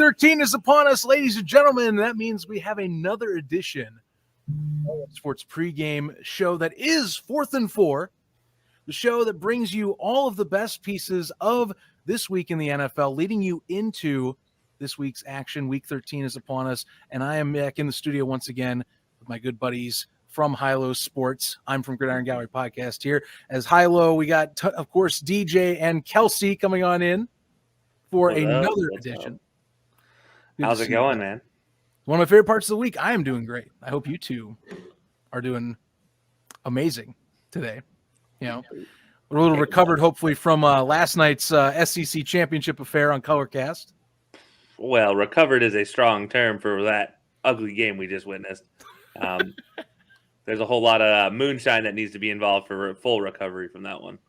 13 is upon us, ladies and gentlemen. That means we have another edition of Sports Pregame show that is 4th and 4, the show that brings you all of the best pieces of this week in the NFL, leading you into this week's action. Week 13 is upon us, and I am back in the studio once again with my good buddies from Hilo Sports. I'm from Gridiron Gallery Podcast here. As Hilo, we got, of course, DJ and Kelcey coming on in for another edition. How's it going, man? One of my favorite parts of the week. I am doing great. I hope you two are doing amazing today. You know, we're a little recovered, hopefully, from last night's SEC championship affair on Colorcast. Well, recovered is a strong term for that ugly game we just witnessed. There's a whole lot of moonshine that needs to be involved for full recovery from that one.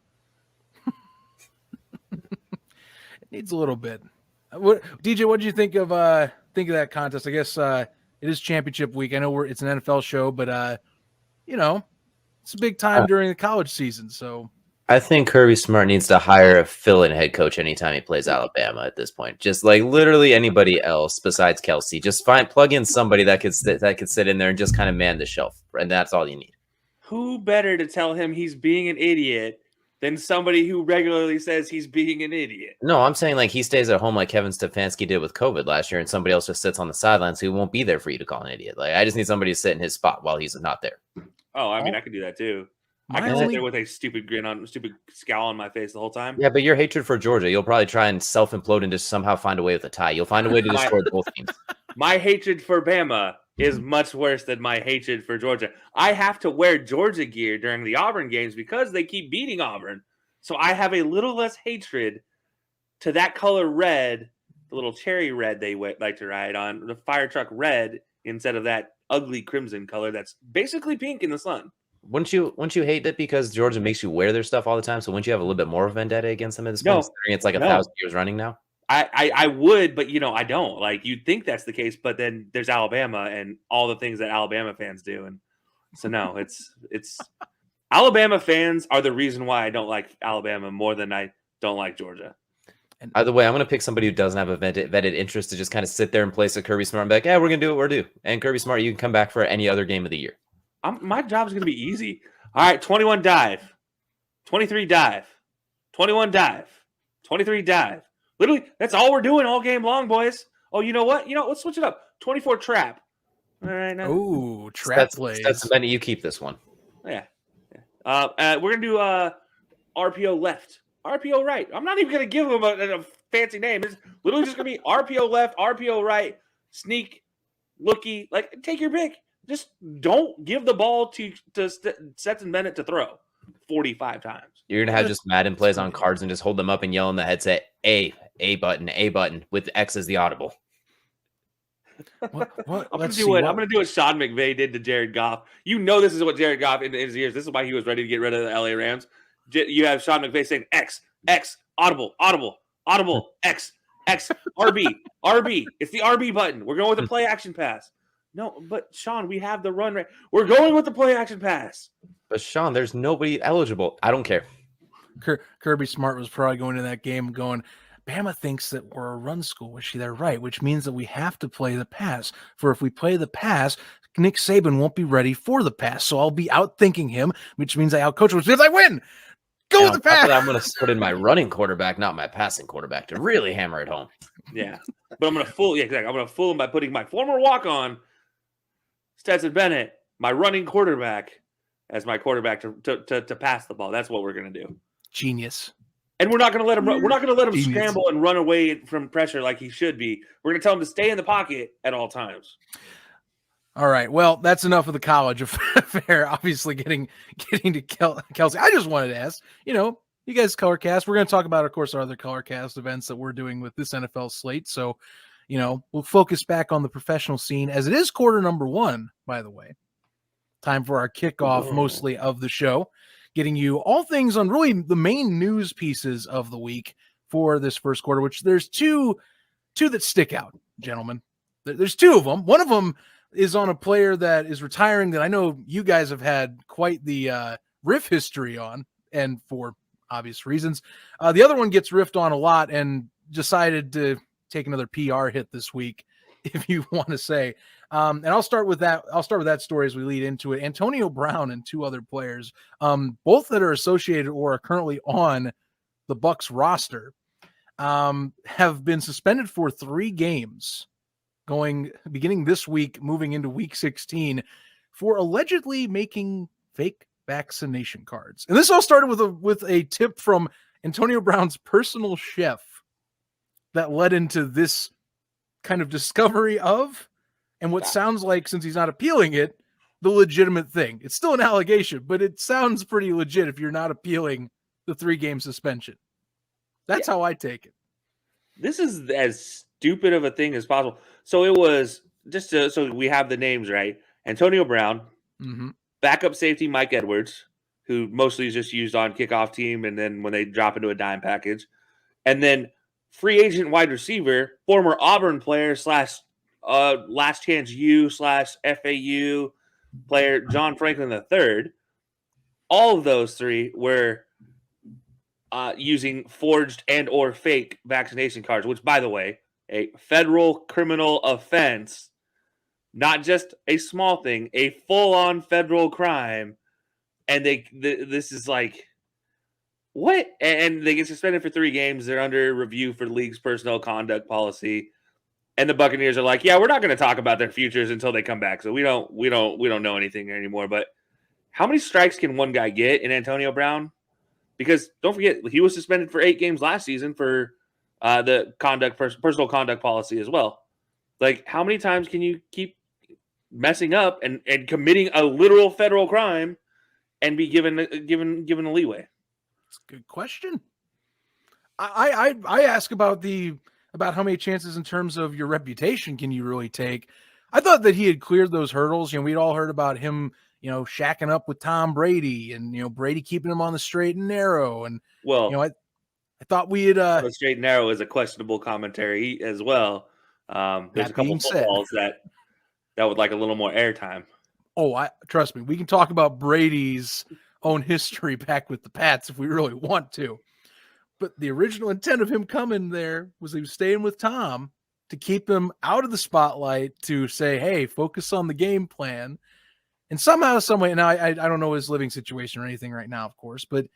It needs a little bit. DJ, what did you think of that contest? I guess it is championship week. I know it's an NFL show, but you know, it's a big time during the college season. So I think Kirby Smart needs to hire a fill-in head coach anytime he plays Alabama at this point. Just like literally anybody else besides Kelcey. Just plug in somebody that could sit in there and just kind of man the shelf, and that's all you need. Who better to tell him he's being an idiot than somebody who regularly says he's being an idiot? No, I'm saying like he stays at home like Kevin Stefanski did with COVID last year, and somebody else just sits on the sidelines who won't be there for you to call an idiot. Like I just need somebody to sit in his spot while he's not there. Oh, I mean, I could do that too. I can sit there with a stupid scowl on my face the whole time. Yeah, but your hatred for Georgia, you'll probably try and self-implode and just somehow find a way with a tie. You'll find a way to destroy both teams. My hatred for Bama is much worse than my hatred for Georgia. I have to wear Georgia gear during the Auburn games because they keep beating Auburn. So I have a little less hatred to that color red, the little cherry red they like to ride on, the fire truck red, instead of that ugly crimson color that's basically pink in the sun. Wouldn't you hate that because Georgia makes you wear their stuff all the time? So wouldn't you have a little bit more of vendetta against them at this point? Considering it's like 1,000 years running now. I would, but I don't. Like you'd think that's the case, but then there's Alabama and all the things that Alabama fans do, and so no, it's Alabama fans are the reason why I don't like Alabama more than I don't like Georgia. And either way, I'm going to pick somebody who doesn't have a vetted interest to just kind of sit there in place of Kirby Smart and be like, yeah, we're going to do what we're due. And Kirby Smart, you can come back for any other game of the year. My job is going to be easy. All right, 21 dive, 23 dive, 21 dive, 23 dive. Literally, that's all we're doing all game long, boys. Oh, you know what? Let's switch it up. 24 trap. All right. Now. Ooh, trap plays. That's Benny. You keep this one. Yeah. We're going to do RPO left, RPO right. I'm not even going to give them a fancy name. It's literally just going to be RPO left, RPO right, sneak, looky. Like, take your pick. Just don't give the ball to Stetson Bennett to throw 45 times. You're going to have just Madden plays on cards and just hold them up and yell in the headset, A button, with X as the audible. What? I'm going to do what Sean McVay did to Jared Goff. This is what Jared Goff in his years. This is why he was ready to get rid of the LA Rams. You have Sean McVay saying X, audible, X, RB. It's the RB button. We're going with the play action pass. No, but Sean, we have the run right. We're going with the play action pass. But Sean, there's nobody eligible. I don't care. Kirby Smart was probably going to that game going, Bama thinks that we're a run school, which they're right, which means that we have to play the pass. For if we play the pass, Nick Saban won't be ready for the pass. So I'll be out-thinking him, which means I outcoach him, which means I win. Go with the pass. I'm going to put in my running quarterback, not my passing quarterback, to really hammer it home. Yeah, but I'm going to fool. Yeah, exactly. I'm going to fool him by putting my former walk-on Stetson Bennett, my running quarterback, as my quarterback to pass the ball. That's what we're going to do. Genius. And we're not going to let him. We're not going to let him scramble and run away from pressure like he should be. We're going to tell him to stay in the pocket at all times. All right. Well, that's enough of the college affair. Obviously, getting to Kelcey. I just wanted to ask. You guys Colorcast. We're going to talk about, of course, our other Colorcast events that we're doing with this NFL slate. So, we'll focus back on the professional scene as it is quarter number 1, by the way. Time for our kickoff, mostly of the show, getting you all things on really the main news pieces of the week for this first quarter, which there's two that stick out, gentlemen. There's two of them. One of them is on a player that is retiring that I know you guys have had quite the riff history on, and for obvious reasons. The other one gets riffed on a lot and decided to take another PR hit this week, if you want to say. And I'll start with that. I'll start with that story as we lead into it. Antonio Brown and 2 other players, both that are associated or are currently on the Bucs roster, have been suspended for 3 games beginning this week, moving into week 16, for allegedly making fake vaccination cards. And this all started with a tip from Antonio Brown's personal chef that led into this kind of discovery of, and what sounds like, since he's not appealing it, the legitimate thing. It's still an allegation, but it sounds pretty legit if you're not appealing the 3-game suspension. That's how I take it. This is as stupid of a thing as possible. So it was so we have the names right. Antonio Brown, backup safety Mike Edwards, who mostly is just used on kickoff team, and then when they drop into a dime package, and then free agent wide receiver, former Auburn player / last chance U / FAU player John Franklin III. All of those 3 were using forged and or fake vaccination cards, which, by the way, a federal criminal offense, not just a small thing, a full-on federal crime. And this is like, what? And they get suspended for 3 games. They're under review for the league's personnel conduct policy. And the Buccaneers are like, yeah, we're not going to talk about their futures until they come back. So we don't know anything anymore. But how many strikes can one guy get in Antonio Brown? Because don't forget, he was suspended for 8 games last season for the personal conduct policy as well. Like, how many times can you keep messing up and committing a literal federal crime and be given a leeway? That's a good question. I ask about how many chances in terms of your reputation can you really take. I thought that he had cleared those hurdles. We'd all heard about him, shacking up with Tom Brady and, Brady keeping him on the straight and narrow. And, I thought we had the straight and narrow is a questionable commentary as well. There's a couple footballs that would like a little more airtime. Oh, trust me, we can talk about Brady's own history back with the Pats if we really want to. But the original intent of him coming there was he was staying with Tom to keep him out of the spotlight, to say, hey, focus on the game plan. And somehow, some way, now I don't know his living situation or anything right now, of course, but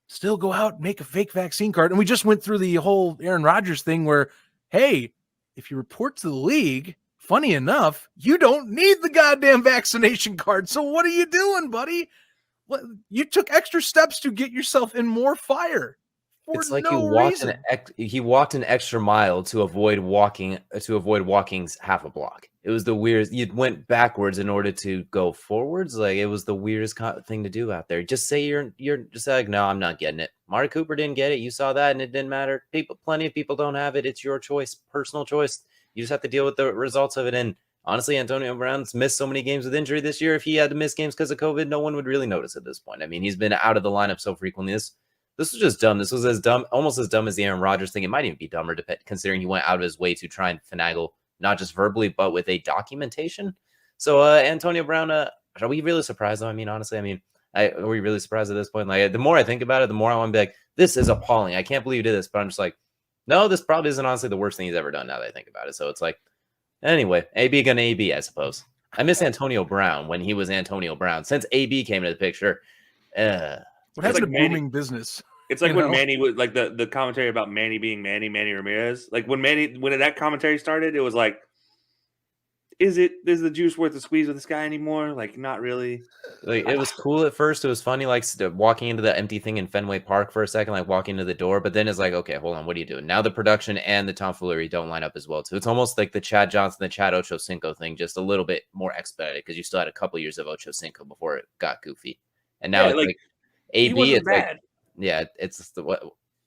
still go out and make a fake vaccine card. And we just went through the whole Aaron Rodgers thing where, hey, if you report to the league, funny enough, you don't need the goddamn vaccination card. So what are you doing, buddy? You took extra steps to get yourself in more fire. It's like he walked an extra mile to avoid walking half a block. It was the weirdest. You went backwards in order to go forwards. Like, it was the weirdest thing to do out there. Just say you're just like, no, I'm not getting it. Marty Cooper didn't get it. You saw that, and it didn't matter. Plenty of people don't have it. It's your choice, personal choice. You just have to deal with the results of it. And honestly, Antonio Brown's missed so many games with injury this year. If he had to miss games because of COVID, no one would really notice at this point. I mean, he's been out of the lineup so frequently. This was just dumb. This was almost as dumb as the Aaron Rodgers thing. It might even be dumber, considering he went out of his way to try and finagle, not just verbally, but with a documentation. So, Antonio Brown, are we really surprised, though? I mean, honestly, are we really surprised at this point? Like, the more I think about it, the more I want to be like, this is appalling. I can't believe you did this. But I'm just like, no, this probably isn't honestly the worst thing he's ever done now that I think about it. So it's like, anyway, AB gonna AB, I suppose. I miss Antonio Brown when he was Antonio Brown. Since AB came into the picture, what has a booming business? It's like when Manny was like the commentary about Manny being Manny Ramirez. Like when that commentary started, it was like, is the juice worth the squeeze with this guy anymore? Like, not really. Like, it was cool at first. It was funny, like walking into the empty thing in Fenway Park for a second, like walking to the door. But then it's like, okay, hold on, what are you doing? Now the production and the tomfoolery don't line up as well too. It's almost like the Chad Johnson, the Chad Ochocinco thing, just a little bit more expedited because you still had a couple years of Ochocinco before it got goofy. And now it's like AB, it's bad. It's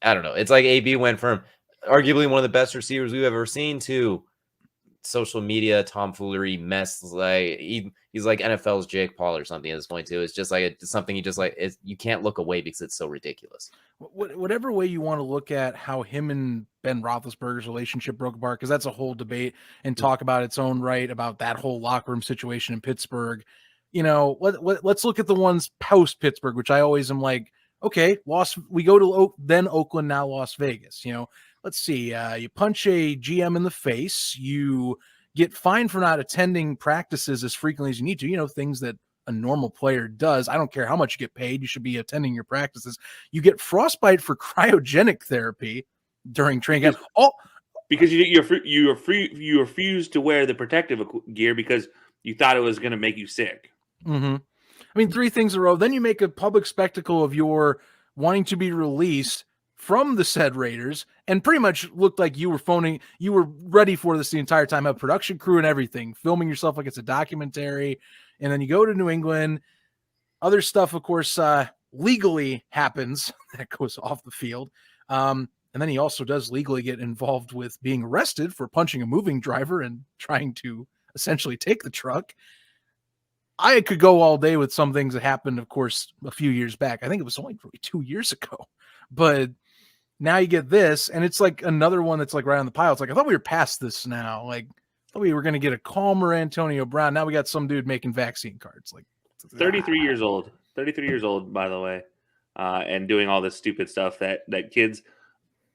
I don't know. It's like AB went from arguably one of the best receivers we've ever seen to social media tomfoolery mess. Like he's like NFL's Jake Paul or something at this point too. It's just like it's something you just like. You can't look away because it's so ridiculous. Whatever way you want to look at how him and Ben Roethlisberger's relationship broke apart, because that's a whole debate and talk about its own right about that whole locker room situation in Pittsburgh. Let's look at the ones post Pittsburgh, which I always am like, okay, we go to then Oakland, now Las Vegas. let's see, you punch a GM in the face, you get fined for not attending practices as frequently as you need to, things that a normal player does. I don't care how much you get paid, you should be attending your practices. You get frostbite for cryogenic therapy during training camp. Because you refused to wear the protective gear because you thought it was going to make you sick. Mm-hmm. I mean, 3 things in a row. Then you make a public spectacle of your wanting to be released from the said Raiders, and pretty much looked like you were ready for this the entire time. Have production crew and everything, filming yourself like it's a documentary. And then you go to New England. Other stuff, of course, legally happens that goes off the field. And then he also does legally get involved with being arrested for punching a moving driver and trying to essentially take the truck. I could go all day with some things that happened, of course, a few years back. I think it was only 2 years ago. But now you get this, and it's like another one that's like right on the pile. It's like, I thought we were past this now. Like, I thought we were going to get a calmer Antonio Brown. Now we got some dude making vaccine cards. Like 33 years old. 33 years old, by the way, and doing all this stupid stuff that kids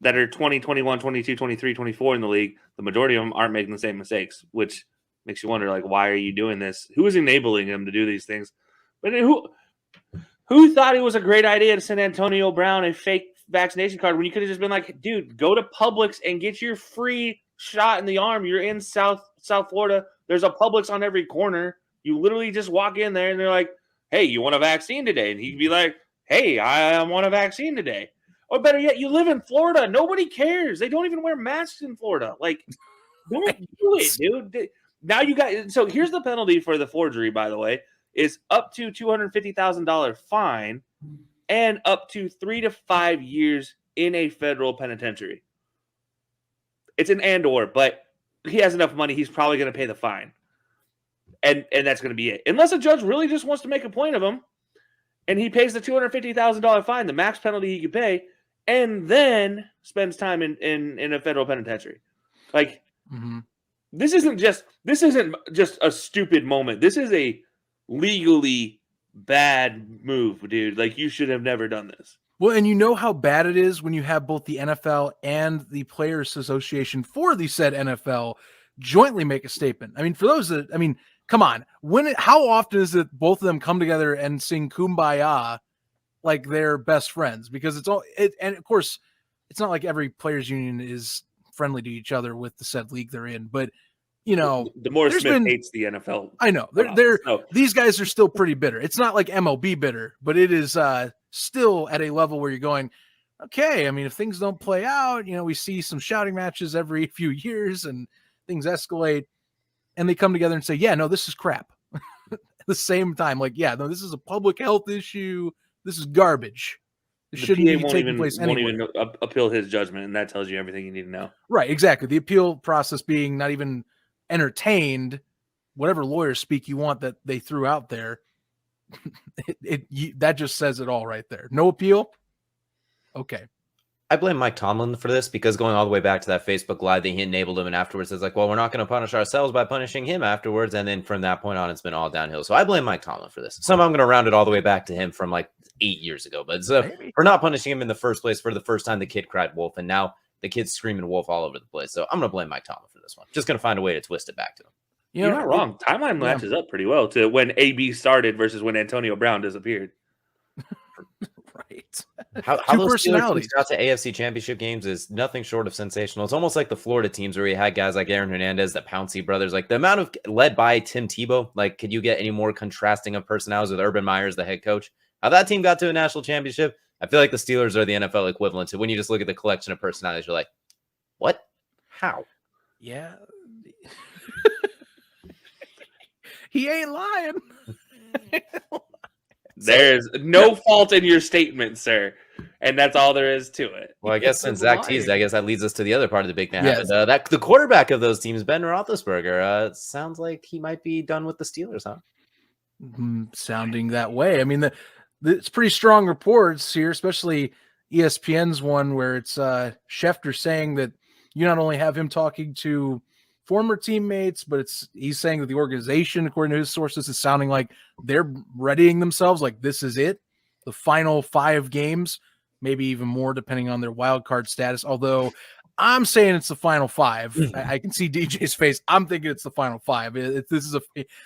that are 20, 21, 22, 23, 24 in the league, the majority of them aren't making the same mistakes, which makes you wonder, like, why are you doing this? Who is enabling him to do these things? But who thought it was a great idea to send Antonio Brown a fake vaccination card when you could have just been like, dude, go to Publix and get your free shot in the arm. You're in South Florida. There's a Publix on every corner. You literally just walk in there and they're like, hey, you want a vaccine today? And he'd be like, hey, I want a vaccine today. Or better yet, you live in Florida. Nobody cares. They don't even wear masks in Florida. Like, don't do it, dude. Now you got – so here's the penalty for the forgery, by the way, is up to $250,000 fine and up to 3 to 5 years in a federal penitentiary. It's an and/or, but he has enough money, he's probably going to pay the fine. And that's going to be it. Unless a judge really just wants to make a point of him and he pays the $250,000 fine, the max penalty he could pay, and then spends time in a federal penitentiary. Like, this isn't just a stupid moment. This is a legally bad move, dude. Like, you should have never done this. Well, and you know how bad it is when you have both the NFL and the Players Association for the said NFL jointly make a statement. I mean, for those that, I mean, come on. How often is it both of them come together and sing Kumbaya like they're best friends? Because and of course, it's not like every players union is friendly to each other with the said league they're in, but DeMaurice Smith hates the NFL. I know these guys are still pretty bitter. It's not like MLB bitter, but it is still at a level where you're going, okay. I mean, if things don't play out, we see some shouting matches every few years and things escalate, and they come together and say, yeah, no, this is crap. At the same time, like, yeah, no, this is a public health issue. This is garbage. It shouldn't be taking place anywhere. Won't even appeal his judgment, and that tells you everything you need to know. Right, exactly. The appeal process being not even entertained, whatever lawyers speak you want that they threw out there, that just says it all right there. No appeal? Okay. I blame Mike Tomlin for this, because going all the way back to that Facebook Live that he enabled him, and afterwards it's like, well, we're not going to punish ourselves by punishing him afterwards. And then from that point on, it's been all downhill. So I blame Mike Tomlin for this. Somehow I'm going to round it all the way back to him from like 8 years ago. But for not punishing him in the first place, for the first time the kid cried wolf, and now the kid's screaming wolf all over the place. So I'm going to blame Mike Tomlin for this one. Just going to find a way to twist it back to him. You're not wrong. Timeline matches up pretty well to when AB started versus when Antonio Brown disappeared. Right. How those Steelers got to AFC Championship games is nothing short of sensational. It's almost like the Florida teams where you had guys like Aaron Hernandez, the Pouncey brothers, like the amount of led by Tim Tebow. Like, could you get any more contrasting of personalities with Urban Meyer, the head coach? How that team got to a national championship, I feel like the Steelers are the NFL equivalent to when you just look at the collection of personalities. You're like, what? How? Yeah. He ain't lying. There's no fault in your statement, sir. And that's all there is to it. Well, I guess since Zach teased, I guess that leads us to the other part of the big thing. Yes. The quarterback of those teams, Ben Roethlisberger, sounds like he might be done with the Steelers, huh? Sounding that way. I mean, it's pretty strong reports here, especially ESPN's one where it's Schefter saying that you not only have him talking to former teammates, but he's saying that the organization, according to his sources, is sounding like they're readying themselves, like this is it. The final 5 games, maybe even more depending on their wild card status. Although I'm saying it's the final 5. I can see DJ's face. I'm thinking it's the final 5. This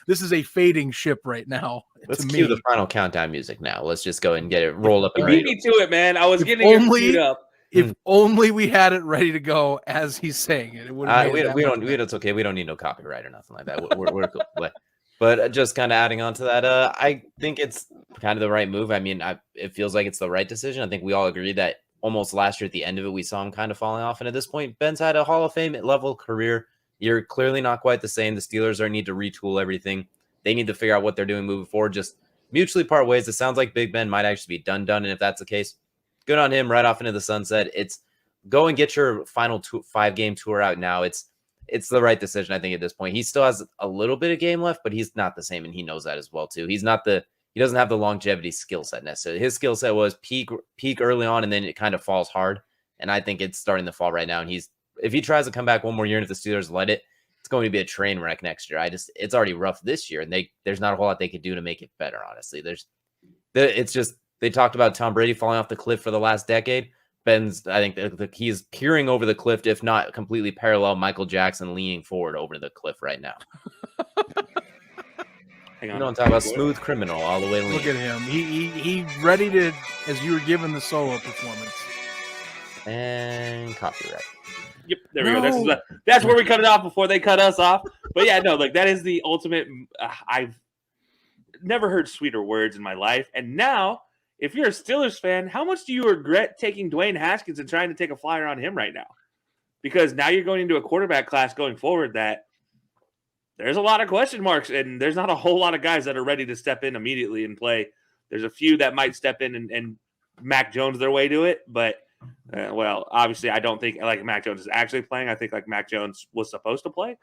is a fading ship right now. Let's cue the final countdown music now. Let's just go and get it rolled up. You beat me to it, man. I was getting it queued up. If only we had it ready to go as he's saying it. It's okay. We don't need no copyright or nothing like that. We're cool. But just kind of adding on to that, I think it's kind of the right move. I mean, it feels like it's the right decision. I think we all agree that almost last year at the end of it, we saw him kind of falling off. And at this point, Ben's had a Hall of Fame level career. You're clearly not quite the same. The Steelers need to retool everything. They need to figure out what they're doing moving forward. Just mutually part ways. It sounds like Big Ben might actually be done. And if that's the case, good on him. Right off into the sunset. It's go and get your final 5-game tour out now. It's the right decision, I think, at this point. He still has a little bit of game left, but he's not the same, and he knows that as well too. He doesn't have the longevity skill set necessarily. His skill set was peak early on, and then it kind of falls hard. And I think it's starting to fall right now. And if he tries to come back one more year and if the Steelers let it, it's going to be a train wreck next year. It's already rough this year, and there's not a whole lot they could do to make it better. Honestly, they talked about Tom Brady falling off the cliff for the last decade. I think he's peering over the cliff, if not completely parallel Michael Jackson leaning forward over the cliff right now. Hang on. You don't talk about smooth criminal all the way leaning. Look at him. He ready to, as you were given the solo performance. And copyright. Yep, there we go. That's where we cut it off before they cut us off. But yeah, no, that is the ultimate. I've never heard sweeter words in my life. And now, if you're a Steelers fan, how much do you regret taking Dwayne Haskins and trying to take a flyer on him right now? Because now you're going into a quarterback class going forward that there's a lot of question marks, and there's not a whole lot of guys that are ready to step in immediately and play. There's a few that might step in and Mac Jones their way to it, but obviously I don't think like Mac Jones is actually playing. I think like Mac Jones was supposed to play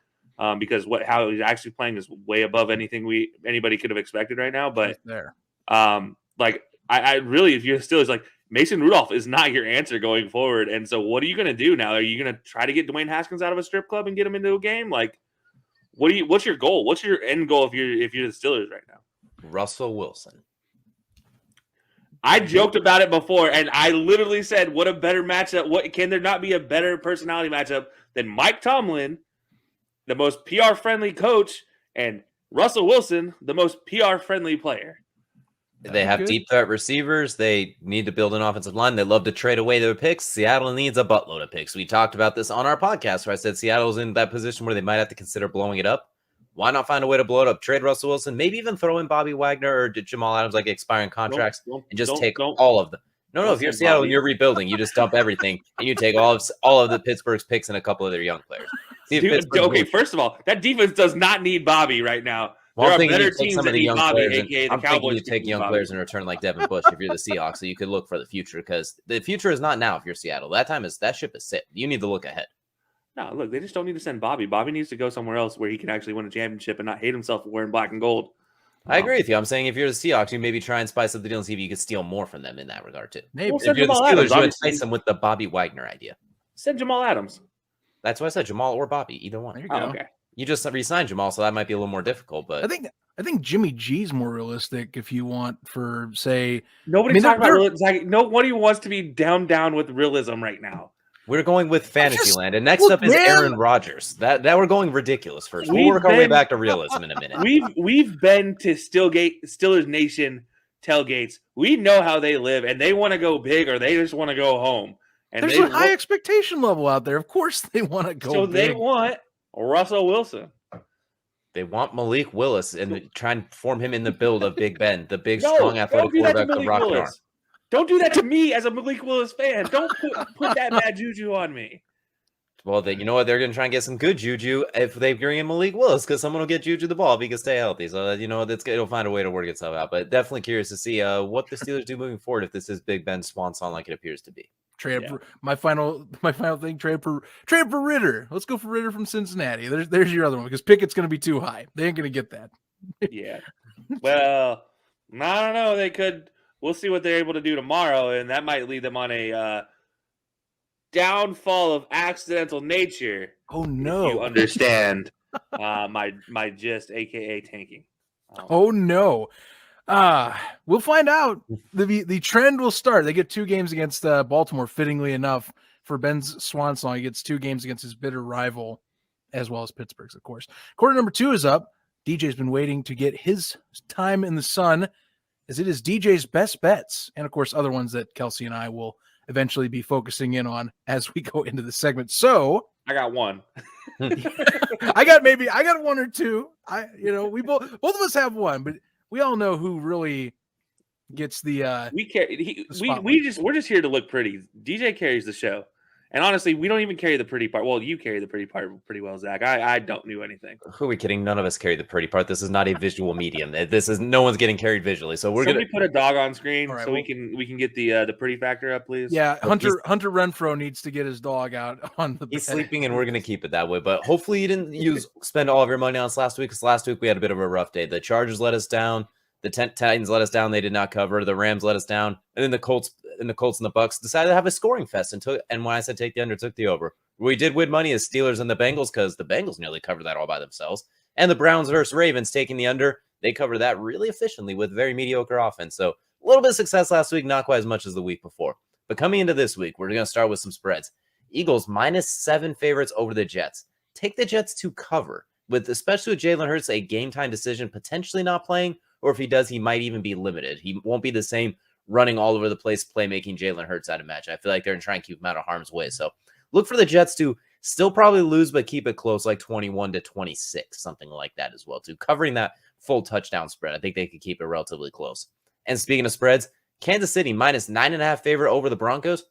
because how he's actually playing is way above anything anybody could have expected right now. But I really, if you're Steelers, like Mason Rudolph is not your answer going forward. And so what are you going to do now? Are you going to try to get Dwayne Haskins out of a strip club and get him into a game? Like, what's your goal? What's your end goal if you're the Steelers right now? Russell Wilson. I joked about it before, and I literally said, what a better matchup. What can there not be a better personality matchup than Mike Tomlin, the most PR-friendly coach, and Russell Wilson, the most PR-friendly player? They have deep threat receivers. They need to build an offensive line. They love to trade away their picks. Seattle needs a buttload of picks. We talked about this on our podcast where I said Seattle's in that position where they might have to consider blowing it up. Why not find a way to blow it up? Trade Russell Wilson, maybe even throw in Bobby Wagner or Jamal Adams, like expiring contracts, and just take all of them. No, if you're Seattle and you're rebuilding, you just dump everything and you take all of the Pittsburgh's picks and a couple of their young players. First of all, that defense does not need Bobby right now. Well, I'm thinking you take some of the young players. I'm thinking you take young players in return like Devin Bush if you're the Seahawks, so you could look for the future because the future is not now if you're Seattle. That ship is set. You need to look ahead. No, look, they just don't need to send Bobby. Bobby needs to go somewhere else where he can actually win a championship and not hate himself for wearing black and gold. I agree with you. I'm saying if you're the Seahawks, you maybe try and spice up the deal and see if you could steal more from them in that regard too. Maybe if you're the Steelers, you entice them with the Bobby Wagner idea. Send Jamal Adams. That's what I said, Jamal or Bobby, either one. There you go. Okay. You just re-signed Jamal, so that might be a little more difficult. But I think Jimmy G's more realistic if you want for say nobody's talking about realism. Nobody wants to be down with realism right now. We're going with Fantasyland, and next up is Aaron Rodgers. That we're going ridiculous first. We'll work our way back to realism in a minute. We've been to Steelers Nation tailgates. We know how they live, and they want to go big or they just want to go home. And there's a high expectation level out there. Of course, they want to go. So big. They want Russell Wilson. They want Malik Willis and try and form him in the build of Big Ben, the big, strong, athletic quarterback with rocket arm. Don't do that to me as a Malik Willis fan. Don't put that bad juju on me. Well, you know what? They're going to try and get some good juju if they bring in Malik Willis because someone will get juju the ball if he can stay healthy. So, it'll find a way to work itself out. But definitely curious to see what the Steelers do moving forward if this is Big Ben's swan song like it appears to be. My final thing, trade for Ritter. Let's go for Ritter from Cincinnati. There's your other one because Pickett's going to be too high. They ain't going to get that. Yeah. Well, I don't know. They could. We'll see what they're able to do tomorrow, and that might lead them on a downfall of accidental nature. Oh no! If you understand my gist, aka tanking. Oh no! We'll find out. The trend will start. They get 2 games against Baltimore, fittingly enough. for Ben's swan song. He gets 2 games against his bitter rival, as well as Pittsburgh's, of course. Quarter number 2 is up. DJ's been waiting to get his time in the sun, as it is DJ's best bets, and of course other ones that Kelcey and I will eventually be focusing in on as we go into the segment. So I got one. I got 1 or 2. We both of us have one, but we all know who really gets the we're just here to look pretty. DJ carries the show. And honestly, we don't even carry the pretty part. Well, you carry the pretty part pretty well, Zach. I don't do anything. Who are we kidding? None of us carry the pretty part. This is not a visual medium. No one's getting carried visually. So we're Somebody put a dog on screen so we can get the pretty factor up, please. Yeah, Hunter Renfro needs to get his dog out on the bed. He's sleeping, and we're gonna keep it that way. But hopefully, you didn't spend all of your money on us last week. Because last week we had a bit of a rough day. The Chargers let us down. The Titans let us down. They did not cover. The Rams let us down. And then the Colts and the Bucks decided to have a scoring fest and when I said take the under, took the over. We did win money as Steelers and the Bengals because the Bengals nearly covered that all by themselves. And the Browns versus Ravens taking the under. They covered that really efficiently with very mediocre offense. So a little bit of success last week, not quite as much as the week before. But coming into this week, we're going to start with some spreads. Eagles -7 favorites over the Jets. Take the Jets to cover, especially with Jalen Hurts, a game-time decision potentially not playing, or if he does, he might even be limited. He won't be the same running all over the place, playmaking Jalen Hurts out of match. I feel like they're trying to keep him out of harm's way. So look for the Jets to still probably lose, but keep it close, like 21-26, something like that as well, too. Covering that full touchdown spread, I think they could keep it relatively close. And speaking of spreads, Kansas City -9.5 favorite over the Broncos.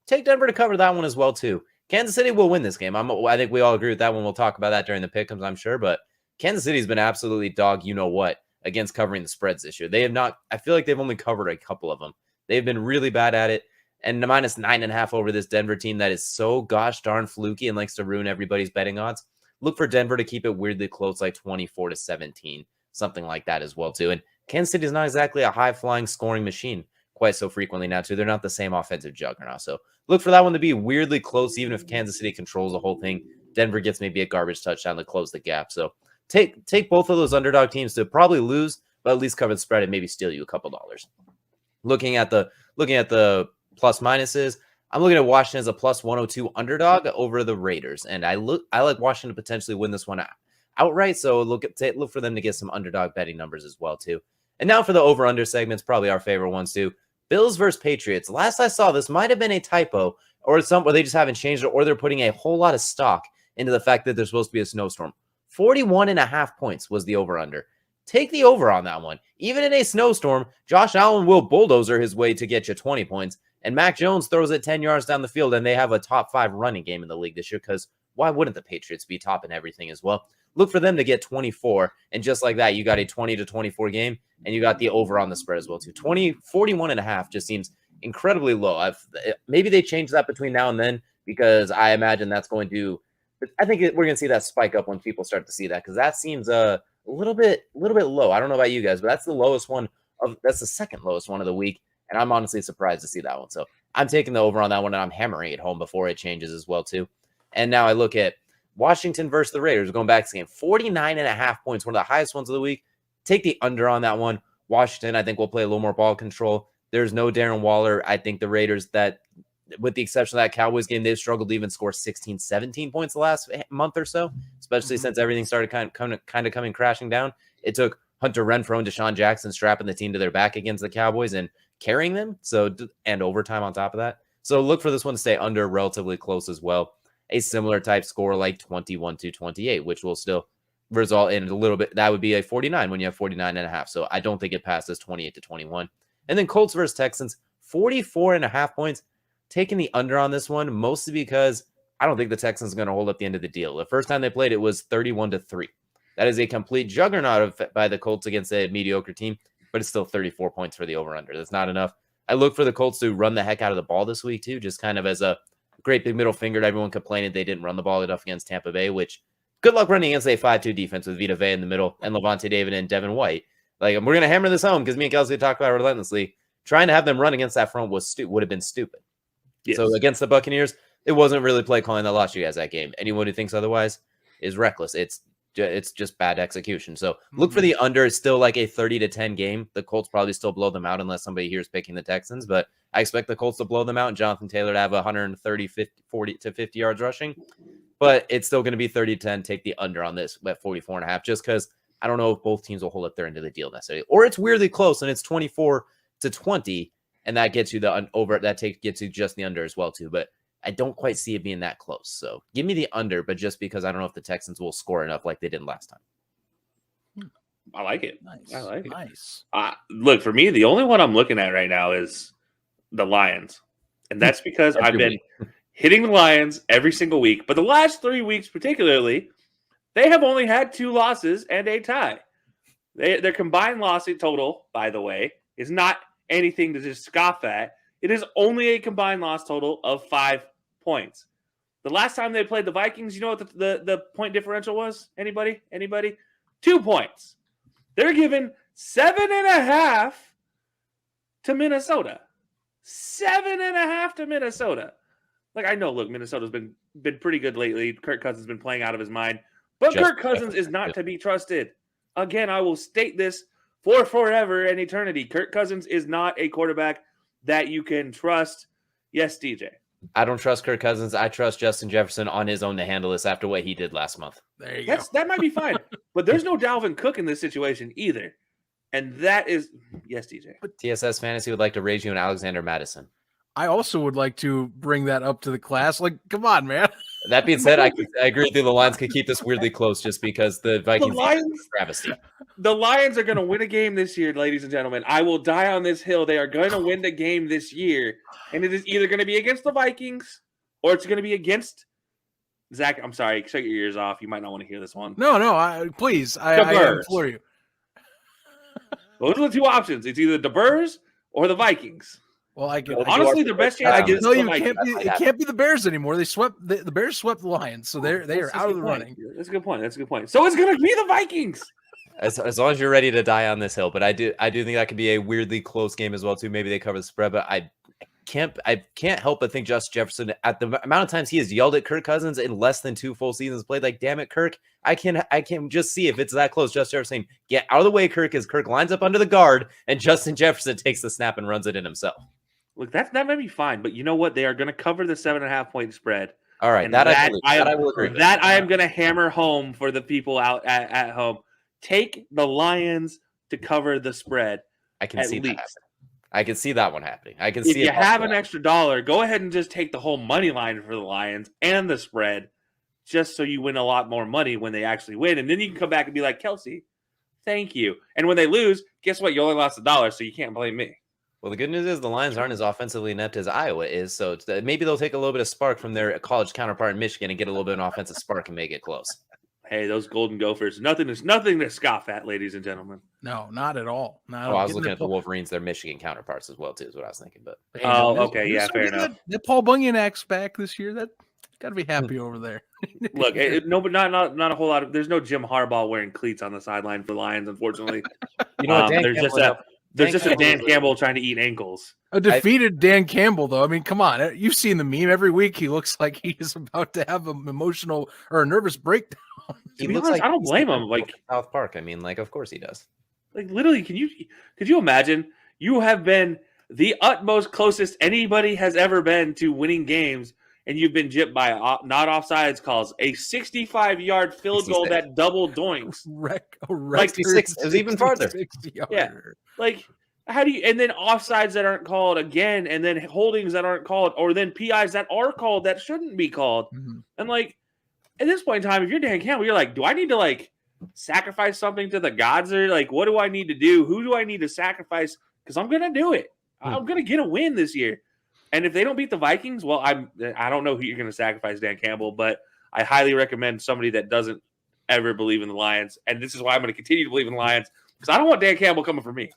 Take Denver to cover that one as well, too. Kansas City will win this game. I think we all agree with that one. We'll talk about that during the pick'ems, I'm sure. But Kansas City's been absolutely dog you-know-what against covering the spreads this year. They have not, I feel like they've only covered a couple of them. They've been really bad at it. And the -9.5 over this Denver team that is so gosh darn fluky and likes to ruin everybody's betting odds. Look for Denver to keep it weirdly close, like 24-17, something like that as well, too. And Kansas City is not exactly a high-flying scoring machine quite so frequently now, too. They're not the same offensive juggernaut. So look for that one to be weirdly close, even if Kansas City controls the whole thing. Denver gets maybe a garbage touchdown to close the gap. So take both of those underdog teams to probably lose, but at least cover the spread and maybe steal you a couple dollars. Looking at the plus minuses, I'm looking at Washington as a +102 underdog over the Raiders, and I like Washington to potentially win this one outright. So look for them to get some underdog betting numbers as well too. And now for the over/under segments, probably our favorite ones too. Bills versus Patriots. Last I saw, this might have been a typo or they just haven't changed it, or they're putting a whole lot of stock into the fact that there's supposed to be a snowstorm. 41.5 points was the over/under. Take the over on that one. Even in a snowstorm, Josh Allen will bulldozer his way to get you 20 points. And Mac Jones throws it 10 yards down the field, and they have a top 5 running game in the league this year, because why wouldn't the Patriots be top in everything as well? Look for them to get 24, and just like that, you got a 20-24 game, and you got the over on the spread as well, too. 41.5 just seems incredibly low. Maybe they change that between now and then, because I imagine that's going to – I think we're going to see that spike up when people start to see that, because that seems a little bit low. I don't know about you guys, but that's the lowest one that's the second lowest one of the week. And I'm honestly surprised to see that one. So I'm taking the over on that one, and I'm hammering it home before it changes as well, too. And now I look at Washington versus the Raiders. Going back to the game, 49.5 points, one of the highest ones of the week. Take the under on that one. Washington, I think, will play a little more ball control. There's no Darren Waller. I think the Raiders, that with the exception of that Cowboys game, they've struggled to even score 16, 17 points the last month or so, especially since everything started kind of coming crashing down. It took Hunter Renfro and Desean Jackson strapping the team to their back against the Cowboys and carrying them, and overtime on top of that. So look for this one to stay under relatively close as well. A similar type score like 21-28, which will still result in a little bit. That would be a 49 when you have 49.5. So I don't think it passes 28-21. And then Colts versus Texans, 44.5 points. Taking the under on this one, mostly because I don't think the Texans are going to hold up the end of the deal. The first time they played, it was 31-3. That is a complete juggernaut by the Colts against a mediocre team, but it's still 34 points for the over-under. That's not enough. I look for the Colts to run the heck out of the ball this week, too, just kind of as a great big middle finger to everyone complaining they didn't run the ball enough against Tampa Bay, which good luck running against a 5-2 defense with Vita Vea in the middle and Levante David and Devin White. Like, we're going to hammer this home because me and Kelcey talk about it relentlessly. Trying to have them run against that front would have been stupid. Yes. So against the Buccaneers, it wasn't really play calling that lost you guys that game. Anyone who thinks otherwise is reckless. It's It's just bad execution. So look for the under. It's still like a 30-10 game. The Colts probably still blow them out unless somebody here is picking the Texans, but I expect the Colts to blow them out and Jonathan Taylor to have 130, 40 to 50 yards rushing. But it's still going to be 30-10. Take the under on this at 44.5, just because I don't know if both teams will hold up their end of the deal necessarily. Or it's weirdly close and it's 24-20, and that gets you the over. That gets you just the under as well too. But I don't quite see it being that close. So give me the under, but just because I don't know if the Texans will score enough like they did last time. I like it. Nice. I like it. Nice. Look, for me, the only one I'm looking at right now is the Lions. And that's because I've been hitting the Lions every single week. But the last 3 weeks particularly, they have only had 2 losses and a tie. Their combined loss total, by the way, is not anything to just scoff at. It is only a combined loss total of 5 points. The last time they played the Vikings, you know what the point differential was? Anybody? 2 points. They're giving 7.5 to Minnesota. 7.5 to Minnesota. Like, I know, look, Minnesota's been pretty good lately. Kirk Cousins has been playing out of his mind. But Kirk Cousins is not to be trusted. Again, I will state this for forever and eternity. Kirk Cousins is not a quarterback that you can trust. Yes, DJ. I don't trust Kirk Cousins. I trust Justin Jefferson on his own to handle this after what he did last month. There you go. That might be fine. But there's no Dalvin Cook in this situation either. And that is, yes, DJ. But TSS Fantasy would like to raise you an Alexander Madison. I also would like to bring that up to the class. Like, come on, man. That being said, I agree with you. The Lions could keep this weirdly close just because the Vikings travesty. The Lions are going to win a game this year, ladies and gentlemen. I will die on this hill. They are going to win the game this year. And it is either going to be against the Vikings or it's going to be against Zach. I'm sorry. Shut your ears off. You might not want to hear this one. No. Please. I implore you. Those are the 2 options. It's either the Bears or the Vikings. Well, honestly, the best chance is no, it can't be the Bears anymore. They swept the Bears swept the Lions, so they are out of the running. That's a good point. So it's going to be the Vikings. As long as you're ready to die on this hill, but I do think that could be a weirdly close game as well too. Maybe they cover the spread, but I can't help but think Justin Jefferson, at the amount of times he has yelled at Kirk Cousins in less than 2 full seasons played, like, damn it, Kirk, I can just see if it's that close. Justin Jefferson, get out of the way, Kirk, as Kirk lines up under the guard and Justin Jefferson takes the snap and runs it in himself. Look, that may be fine, but you know what? They are going to cover the 7.5 point spread. All right, I will agree. That I am going to hammer home for the people out at home. Take the Lions to cover the spread. I can see that. I can see that one happening. I can if see. If you have an extra $1, go ahead and just take the whole money line for the Lions and the spread, just so you win a lot more money when they actually win, and then you can come back and be like, Kelcey, thank you. And when they lose, guess what? You only lost $1, so you can't blame me. Well, the good news is the Lions aren't as offensively inept as Iowa is, so maybe they'll take a little bit of spark from their college counterpart in Michigan and get a little bit of an offensive spark and make it close. Hey, those Golden Gophers, nothing to scoff at, ladies and gentlemen. No, not at all. I was looking at the Wolverines, their Michigan counterparts as well, too, is what I was thinking. But okay, yeah, fair enough. The Paul Bunyan act's back this year. That got to be happy over there. Look, but not a whole lot of. There's no Jim Harbaugh wearing cleats on the sideline for Lions, unfortunately. You know, there's just a Dan Campbell trying to eat ankles. A defeated Dan Campbell, though. I mean, come on. You've seen the meme. Every week he looks like he is about to have an emotional or a nervous breakdown. To be honest, I don't blame him. Like South Park. I mean, like, of course he does. Like, literally, could you imagine? You have been the utmost closest anybody has ever been to winning games, and you've been gypped by not offsides calls, a 65-yard field goal that double doinks. Like 66. It was even farther. Yeah. Like, how do you, and then offsides that aren't called again, and then holdings that aren't called, or then PIs that are called that shouldn't be called. Mm-hmm. And like, at this point in time, if you're Dan Campbell, you're like, do I need to like sacrifice something to the gods, or like, what do I need to do? Who do I need to sacrifice? Because I'm going to do it. I'm going to get a win this year. And if they don't beat the Vikings, well, I don't know who you're going to sacrifice, Dan Campbell, but I highly recommend somebody that doesn't ever believe in the Lions. And this is why I'm going to continue to believe in the Lions, because I don't want Dan Campbell coming for me.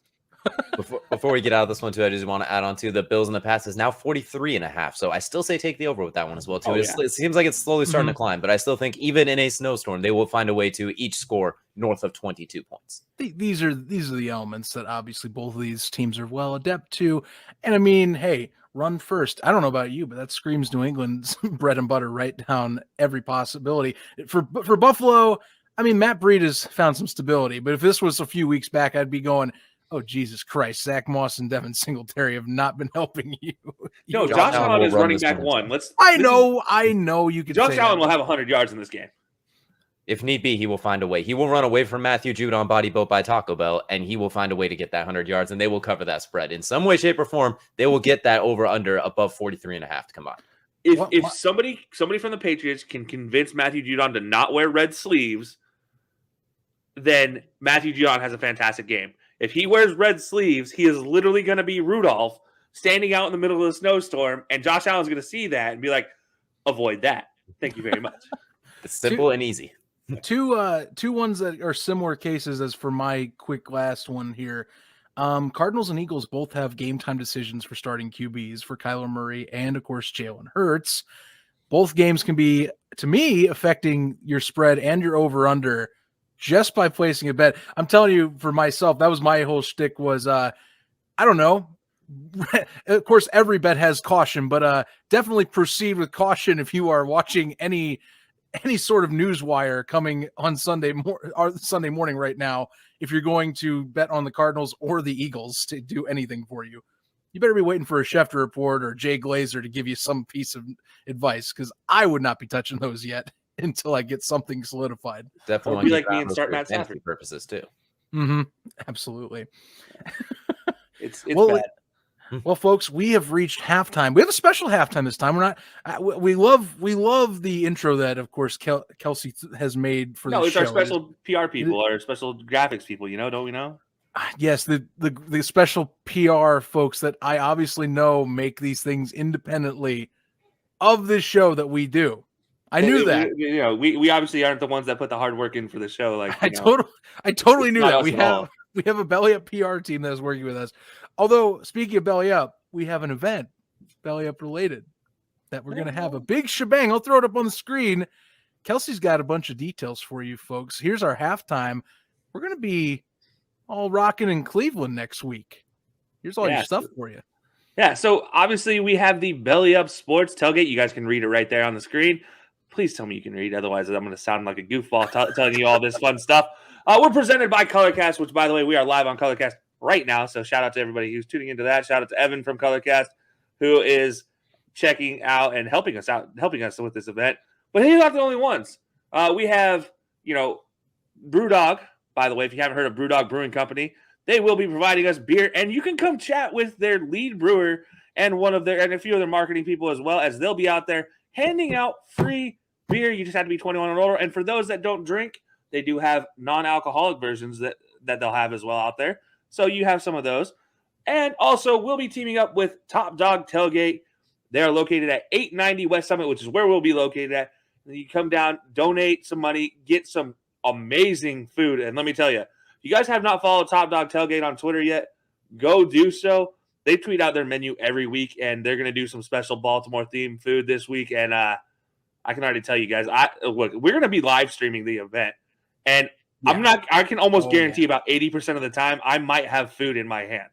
Before we get out of this one too, I just want to add on to the Bills in the past is now 43.5. So I still say take the over with that one as well too. It seems like it's slowly starting to climb, but I still think even in a snowstorm, they will find a way to each score north of 22 points. These are the elements that obviously both of these teams are well adept to. And I mean, hey, run first. I don't know about you, but that screams New England's bread and butter right down every possibility. For Buffalo, I mean, Matt Breida has found some stability, but if this was a few weeks back, I'd be going, oh, Jesus Christ, Zach Moss and Devin Singletary have not been helping you. No, Josh Allen is running back one. I know you could say Josh Allen will have 100 yards in this game. If need be, he will find a way. He will run away from Matthew Judon body built by Taco Bell, and he will find a way to get that 100 yards, and they will cover that spread. In some way, shape, or form, they will get that over-under above 43.5 to come on. If somebody from the Patriots can convince Matthew Judon to not wear red sleeves, then Matthew Judon has a fantastic game. If he wears red sleeves, he is literally going to be Rudolph standing out in the middle of a snowstorm, and Josh Allen's going to see that and be like, avoid that. Thank you very much. It's simple and easy. Two ones that are similar cases as for my quick last one here. Cardinals and Eagles both have game time decisions for starting QBs for Kyler Murray and, of course, Jalen Hurts. Both games can be, to me, affecting your spread and your over-under just by placing a bet. I'm telling you, for myself, that was my whole shtick was, I don't know. Of course, every bet has caution, but definitely proceed with caution if you are watching any sort of news wire coming on Sunday morning right now. If you're going to bet on the Cardinals or the Eagles to do anything for you, you better be waiting for a Schefter report or Jay Glazer to give you some piece of advice, because I would not be touching those yet until I get something solidified. Definitely be like me and start Matt Stafford purposes too. Mm-hmm. Absolutely. It's bad. Well, folks, we have reached halftime. We have a special halftime this time. We're not. We love the intro that, of course, Kelcey has made for the show. No, it's our special PR people, our special graphics people. You know, don't we know? Yes, the special PR folks that I obviously know make these things independently of this show that we do. I knew that. We obviously aren't the ones that put the hard work in for the show. Like I totally knew that. We have a BellyUp PR team that is working with us. Although, speaking of BellyUp, we have an event, BellyUp related, that we're going to have a big shebang. I'll throw it up on the screen. Kelcey's got a bunch of details for you folks. Here's our halftime. We're going to be all rocking in Cleveland next week. Here's all your stuff for you. Yeah, so obviously we have the BellyUp Sports tailgate. You guys can read it right there on the screen. Please tell me you can read. Otherwise, I'm going to sound like a goofball telling you all this fun stuff. We're presented by Colorcast, which, by the way, we are live on Colorcast right now. So shout out to everybody who's tuning into that. Shout out to Evan from Colorcast, who is checking out and helping us with this event. But he's not the only ones. We have, Brewdog. By the way, if you haven't heard of Brewdog Brewing Company, they will be providing us beer, and you can come chat with their lead brewer and a few of their marketing people, as well, as they'll be out there handing out free beer. You just have to be 21 and older. And for those that don't drink, they do have non-alcoholic versions that they'll have as well out there. So you have some of those. And also, we'll be teaming up with Top Dog Tailgate. They are located at 890 West Summit, which is where we'll be located at. And you come down, donate some money, get some amazing food. And let me tell you, if you guys have not followed Top Dog Tailgate on Twitter yet, go do so. They tweet out their menu every week, and they're going to do some special Baltimore-themed food this week. And I can already tell you guys, we're going to be live streaming the event. And I can almost guarantee about 80% of the time I might have food in my hand.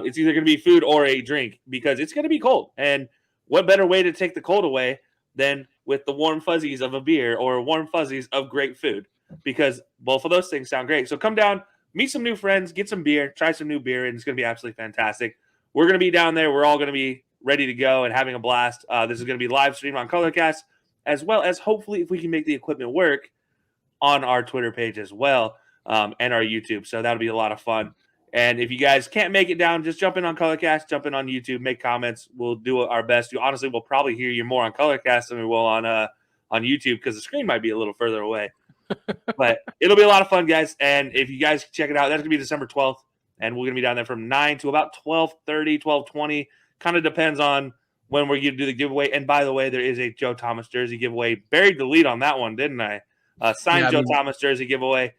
It's either going to be food or a drink, because it's going to be cold. And what better way to take the cold away than with the warm fuzzies of a beer or warm fuzzies of great food, because both of those things sound great. So come down, meet some new friends, get some beer, try some new beer, and it's going to be absolutely fantastic. We're going to be down there. We're all going to be ready to go and having a blast. This is going to be live streamed on Colorcast, as well as hopefully if we can make the equipment work on our Twitter page as well, and our YouTube. So that'll be a lot of fun. And if you guys can't make it down, just jump in on Colorcast, jump in on YouTube, make comments. We'll do our best. Honestly, we'll probably hear you more on Colorcast than we will on YouTube, because the screen might be a little further away. But it'll be a lot of fun, guys. And if you guys check it out, that's going to be December 12th. And we're going to be down there from 9 to about 12:30, 12:20. Kind of depends on when we're going to do the giveaway. And by the way, there is a Joe Thomas jersey giveaway. Buried the lead on that one, didn't I? Signed Joe Thomas jersey giveaway.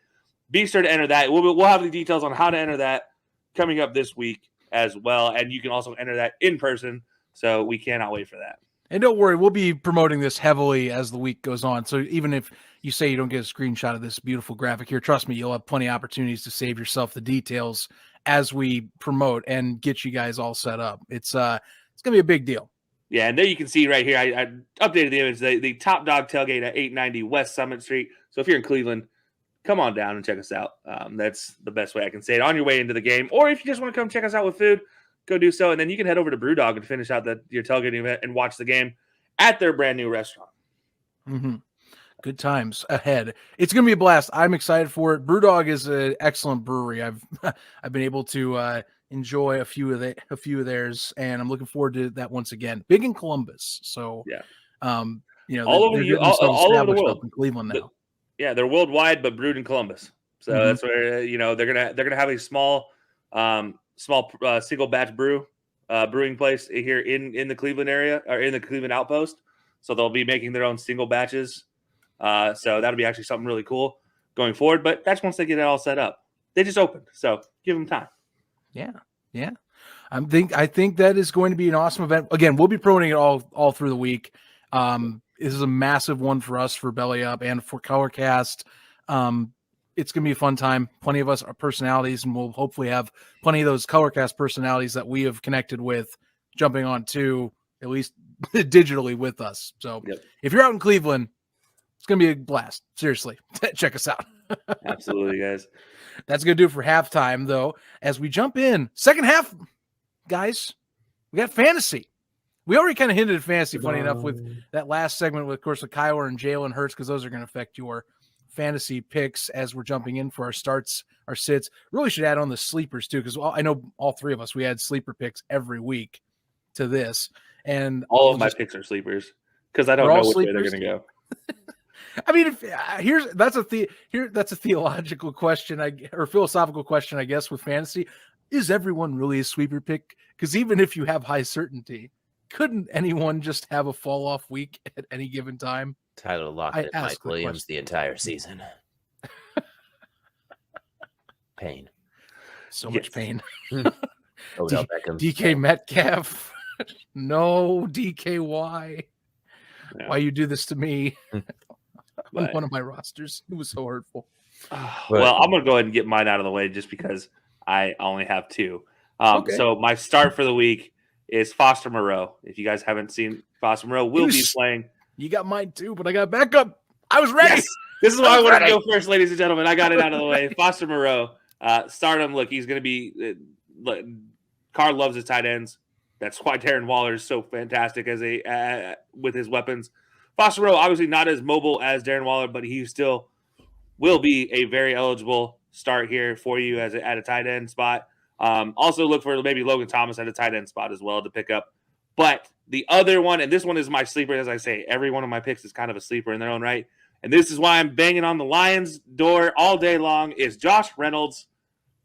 Be sure to enter that. We'll have the details on how to enter that coming up this week as well. And you can also enter that in person. So we cannot wait for that. And don't worry, we'll be promoting this heavily as the week goes on. So even if you say you don't get a screenshot of this beautiful graphic here, trust me, you'll have plenty of opportunities to save yourself the details as we promote and get you guys all set up. It's going to be a big deal. Yeah, and there you can see right here, I updated the image, the Top Dog Tailgate at 890 West Summit Street. So if you're in Cleveland, come on down and check us out. That's the best way I can say it on your way into the game. Or if you just want to come check us out with food, go do so. And then you can head over to Brewdog and finish out your tailgating event and watch the game at their brand new restaurant. Mm-hmm. Good times ahead. It's going to be a blast. I'm excited for it. Brewdog is an excellent brewery. I've been able to enjoy a few of theirs, and I'm looking forward to that once again. Big in Columbus, so yeah. All over the world in Cleveland now. They're worldwide, but brewed in Columbus. So that's where they're gonna have a small single batch brewing place here in the Cleveland area or in the Cleveland outpost. So they'll be making their own single batches. So that'll be actually something really cool going forward. But that's once they get it all set up. They just opened, so give them time. Yeah. I think that is going to be an awesome event. Again, we'll be promoting it all through the week. This is a massive one for us for BellyUp and for Colorcast. It's going to be a fun time. Plenty of us are personalities, and we'll hopefully have plenty of those Colorcast personalities that we have connected with jumping on too, at least digitally with us. So If you're out in Cleveland, it's going to be a blast. Seriously, check us out. Absolutely, guys. That's going to do it for halftime, though. As we jump in, second half, guys, we got fantasy. We already kind of hinted at fantasy, funny enough, with that last segment, with, of course, with Kyler and Jalen Hurts, because those are going to affect your fantasy picks as we're jumping in for our starts, our sits. Really should add on the sleepers, too, because I know all three of us, we add sleeper picks every week to this. And all of my picks are sleepers because I don't know which way they're going to go. I mean, that's a theological question, or philosophical question, I guess, with fantasy. Is everyone really a sweeper pick? Because even if you have high certainty, couldn't anyone just have a fall off week at any given time? Tyler Lockett, Mike Williams, the entire season. Pain. So much pain. DK Metcalf. No, DKY. Yeah. Why you do this to me? On one of my rosters. It was so hurtful. Well, I'm going to go ahead and get mine out of the way just because I only have two. So my start for the week is Foster Moreau. If you guys haven't seen Foster Moreau, will be playing. You got mine too, but I got backup. I was ready. Yes. This is why I wanted to go first, ladies and gentlemen. I got it out of the way. Foster Moreau, start him. Look, he's going to be Carr loves his tight ends. That's why Darren Waller is so fantastic with his weapons. Foster Moreau, obviously not as mobile as Darren Waller, but he still will be a very eligible start here for you at a tight end spot. Also look for maybe Logan Thomas at a tight end spot as well to pick up. But the other one, and this one is my sleeper, as I say, every one of my picks is kind of a sleeper in their own right. And this is why I'm banging on the Lions' door all day long, is Josh Reynolds,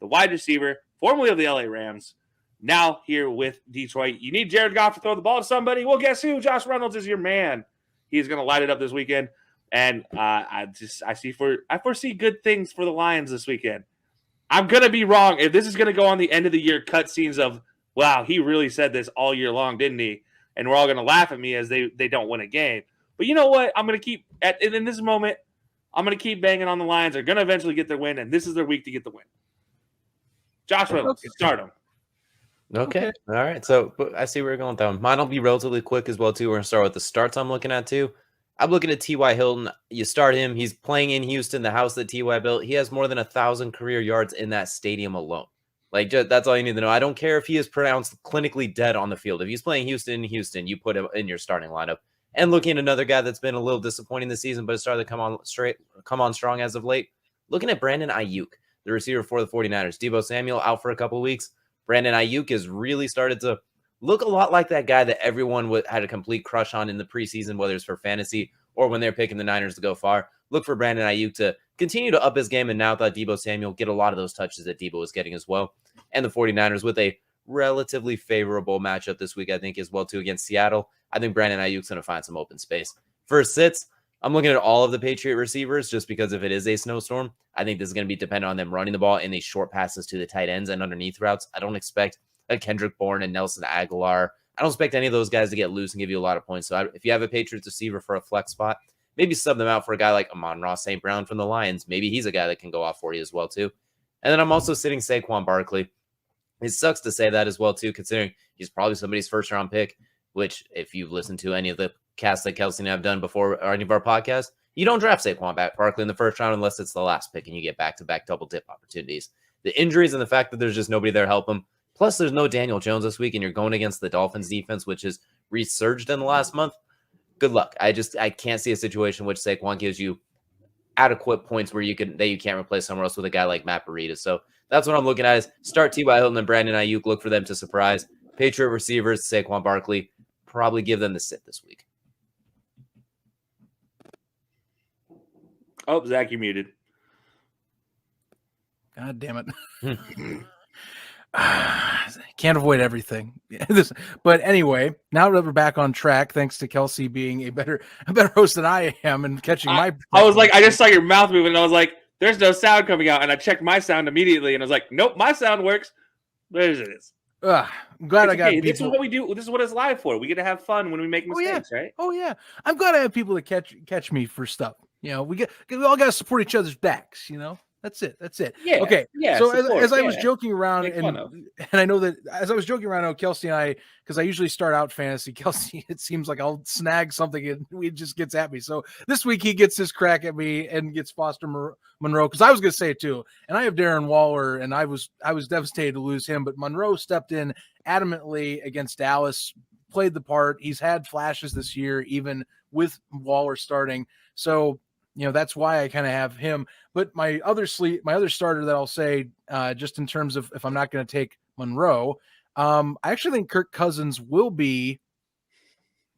the wide receiver, formerly of the LA Rams, now here with Detroit. You need Jared Goff to throw the ball to somebody. Well, guess who? Josh Reynolds is your man. He's going to light it up this weekend. And I foresee good things for the Lions this weekend. I'm going to be wrong. If this is going to go on the end of the year cutscenes of, wow, he really said this all year long, didn't he? And we're all going to laugh at me as they don't win a game. But you know what? I'm going to keep in this moment, I'm going to keep banging on the Lions. They're going to eventually get their win, and this is their week to get the win. Josh Reynolds, start him. Okay. All right. So I see where you're going with that one. Mine will be relatively quick as well, too. We're going to start with the starts I'm looking at, too. I'm looking at T.Y. Hilton. You start him. He's playing in Houston, the house that T.Y. built. He has more than 1,000 career yards in that stadium alone. Like, that's all you need to know. I don't care if he is pronounced clinically dead on the field. If he's playing Houston, you put him in your starting lineup. And looking at another guy that's been a little disappointing this season, but has started to come on strong as of late. Looking at Brandon Ayuke, the receiver for the 49ers. Deebo Samuel out for a couple of weeks. Brandon Ayuke has really started to look a lot like that guy that everyone had a complete crush on in the preseason, whether it's for fantasy or when they're picking the Niners to go far. Look for Brandon Ayuke to continue to up his game, and now that Deebo Samuel get a lot of those touches that Deebo is getting as well. And the 49ers with a relatively favorable matchup this week, I think, as well, too, against Seattle. I think Brandon Ayuk's going to find some open space. For sits, I'm looking at all of the Patriot receivers just because if it is a snowstorm, I think this is going to be dependent on them running the ball in these short passes to the tight ends and underneath routes. I don't expect a Kendrick Bourne and Nelson Aguilar. I don't expect any of those guys to get loose and give you a lot of points. So if you have a Patriots receiver for a flex spot, maybe sub them out for a guy like Amon-Ra St. Brown from the Lions. Maybe he's a guy that can go off for you as well, too. And then I'm also sitting Saquon Barkley. It sucks to say that as well, too, considering he's probably somebody's first-round pick, which if you've listened to any of the casts that Kelcey and I have done before or any of our podcasts, You don't draft Saquon Barkley in the first round unless it's the last pick and you get back-to-back double dip opportunities. The injuries and the fact that there's just nobody there to help him. Plus, there's no Daniel Jones this week, and you're going against the Dolphins defense, which has resurged in the last month. Good luck. I can't see a situation in which Saquon gives you adequate points where you can't replace somewhere else with a guy like Matt Breida. So that's what I'm looking at is start T.Y. Hilton and Brandon Ayuk. Look for them to surprise. Patriot receivers, Saquon Barkley, probably give them the sit this week. Oh, Zach, you're muted. God damn it. Can't avoid everything. But anyway, now that we're back on track, thanks to Kelcey being a better host than I am and catching I was like, I just saw your mouth moving, and I was like, there's no sound coming out. And I checked my sound immediately, and I was like, nope, my sound works. There it is. I'm glad I got people. This is what we do. This is what it's live for. We get to have fun when we make mistakes, right? Oh, yeah. I'm glad I have people that catch me for stuff. We all got to support each other's backs, That's it. Yeah. Okay. Yeah. So as I was joking around, and I know that as I was joking around, Kelcey and I, because I usually start out fantasy, Kelcey, it seems like I'll snag something and he just gets at me. So this week he gets his crack at me and gets Foster Monroe, because I was going to say it too. And I have Darren Waller, and I was devastated to lose him, but Monroe stepped in adamantly against Dallas, played the part. He's had flashes this year, even with Waller starting. So that's why I kind of have him. But my other starter that I'll say, just in terms of if I'm not going to take Monroe, I actually think Kirk Cousins will be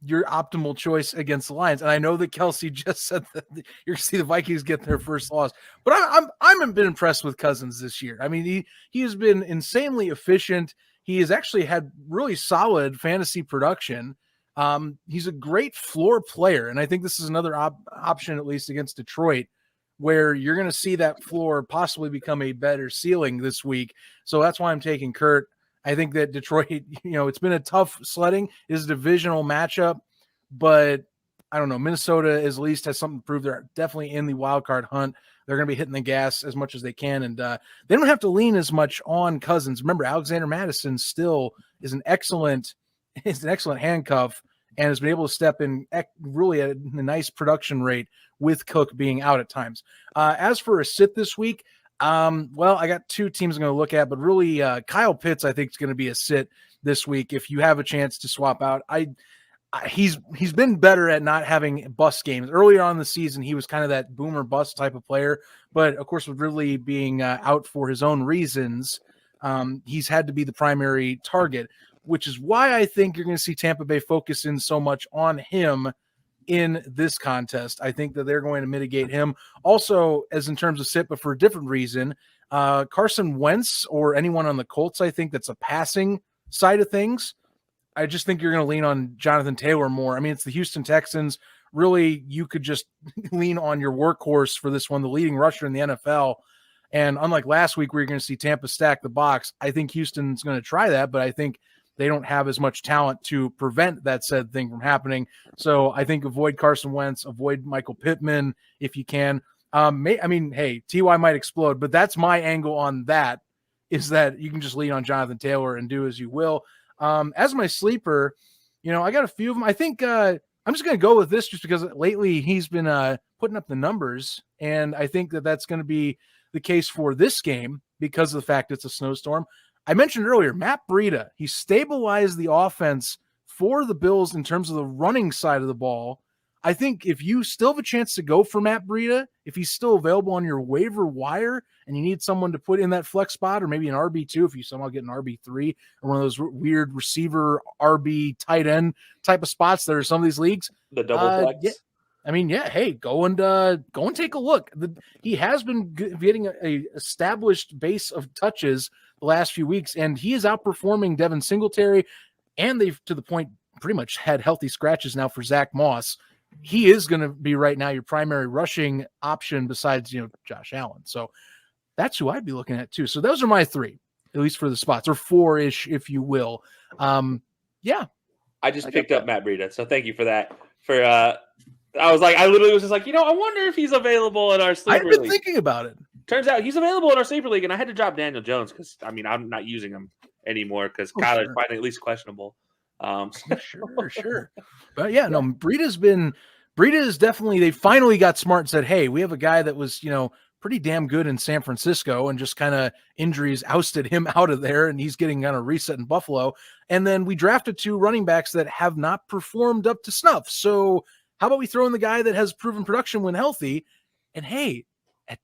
your optimal choice against the Lions. And I know that Kelcey just said that you're going to see the Vikings get their first loss, but I'm been impressed with Cousins this year. I mean, he has been insanely efficient. He has actually had really solid fantasy production. He's a great floor player, and I think this is another option, at least against Detroit, where you're going to see that floor possibly become a better ceiling this week. So that's why I'm taking Kurt. I think that Detroit, it's been a tough sledding. It is a divisional matchup, but I don't know. Minnesota at least has something to prove. They're definitely in the wild card hunt. They're going to be hitting the gas as much as they can, and they don't have to lean as much on Cousins. Remember, Alexander Mattison still is an excellent handcuff, and has been able to step in really at a nice production rate with Cook being out at times. As for a sit this week, I got two teams I'm going to look at, but really Kyle Pitts I think is going to be a sit this week if you have a chance to swap out. He's been better at not having bust games. Earlier on in the season, he was kind of that boomer bust type of player, but of course with Ridley being out for his own reasons, he's had to be the primary target, which is why I think you're going to see Tampa Bay focus in so much on him in this contest. I think that they're going to mitigate him. Also, as in terms of sit, but for a different reason, Carson Wentz or anyone on the Colts, I think that's a passing side of things. I just think you're going to lean on Jonathan Taylor more. I mean, it's the Houston Texans. Really, you could just lean on your workhorse for this one, the leading rusher in the NFL. And unlike last week where you're going to see Tampa stack the box, I think Houston's going to try that, but I think they don't have as much talent to prevent that said thing from happening. So I think avoid Carson Wentz, avoid Michael Pittman if you can. Hey, T.Y. might explode, but that's my angle on that, is that you can just lean on Jonathan Taylor and do as you will. As my sleeper, I got a few of them. I think I'm just going to go with this just because lately he's been putting up the numbers, and I think that that's going to be the case for this game because of the fact it's a snowstorm. I mentioned earlier, Matt Breida, he stabilized the offense for the Bills in terms of the running side of the ball. I think if you still have a chance to go for Matt Breida, if he's still available on your waiver wire and you need someone to put in that flex spot or maybe an RB2 if you somehow get an RB3 or one of those weird receiver RB tight end type of spots that are some of these leagues. The double flex. Hey, go and take a look. He has been getting a established base of touches the last few weeks, and he is outperforming Devin Singletary, and they've to the point pretty much had healthy scratches now for Zach Moss. He is going to be right now your primary rushing option besides Josh Allen. So that's who I'd be looking at too. So those are my three, at least for the spots, or four-ish, if you will. I just picked up Matt Breida, so thank you for that. I literally was just like, I wonder if he's available in our sleeper league. I've been thinking about it. Turns out he's available in our sleeper league, and I had to drop Daniel Jones because, I'm not using him anymore because Kyler's finally at least questionable. Sure. But Breida's been Breida is definitely, they finally got smart and said, hey, we have a guy that was, pretty damn good in San Francisco, and just kind of injuries ousted him out of there, and he's getting kind of reset in Buffalo. And then we drafted 2 running backs that have not performed up to snuff. So how about we throw in the guy that has proven production when healthy? And hey,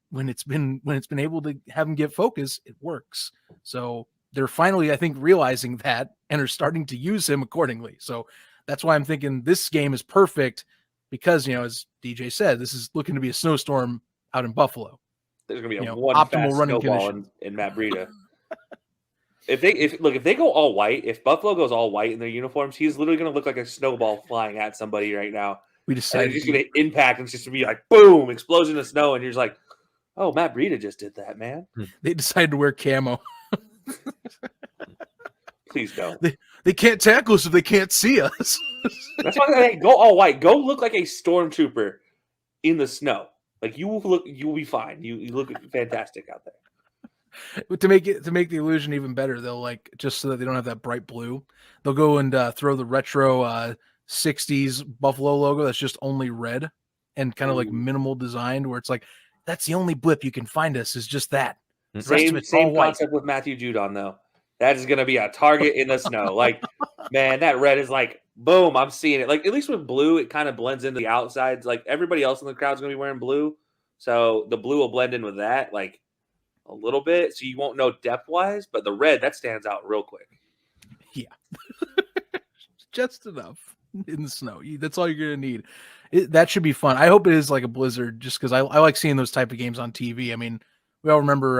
when it's been able to have him get focus, it works. So they're finally, I think, realizing that and are starting to use him accordingly. So that's why I'm thinking this game is perfect, because, as DJ said, this is looking to be a snowstorm out in Buffalo. There's going to be a one optimal fast running snowball in Matt Breida. If they go all white, if Buffalo goes all white in their uniforms, he's literally going to look like a snowball flying at somebody right now. We decided he's just going to impact, and it's just going to be like boom, explosion of snow, and you're just like, oh, Matt Breida just did that, man. They decided to wear camo. Please don't. They can't tackle us if they can't see us. That's why they go all white. Go look like a stormtrooper in the snow. Like you'll be fine. You look fantastic out there. To make the illusion even better, they'll just so that they don't have that bright blue, they'll go and throw the retro 60s Buffalo logo that's just only red and kind of like minimal designed, where it's like that's the only blip you can find us is just that. Same concept with Matthew Judon though. That is going to be a target in the snow. Like, man, that red is like, boom, I'm seeing it. Like, at least with blue, it kind of blends into the outsides. Like, everybody else in the crowd is going to be wearing blue. So the blue will blend in with that, like, a little bit. So you won't know depth-wise. But the red, that stands out real quick. Yeah. Just enough in the snow. That's all you're going to need. That should be fun. I hope it is like a blizzard, just because I like seeing those type of games on TV. I mean, we all remember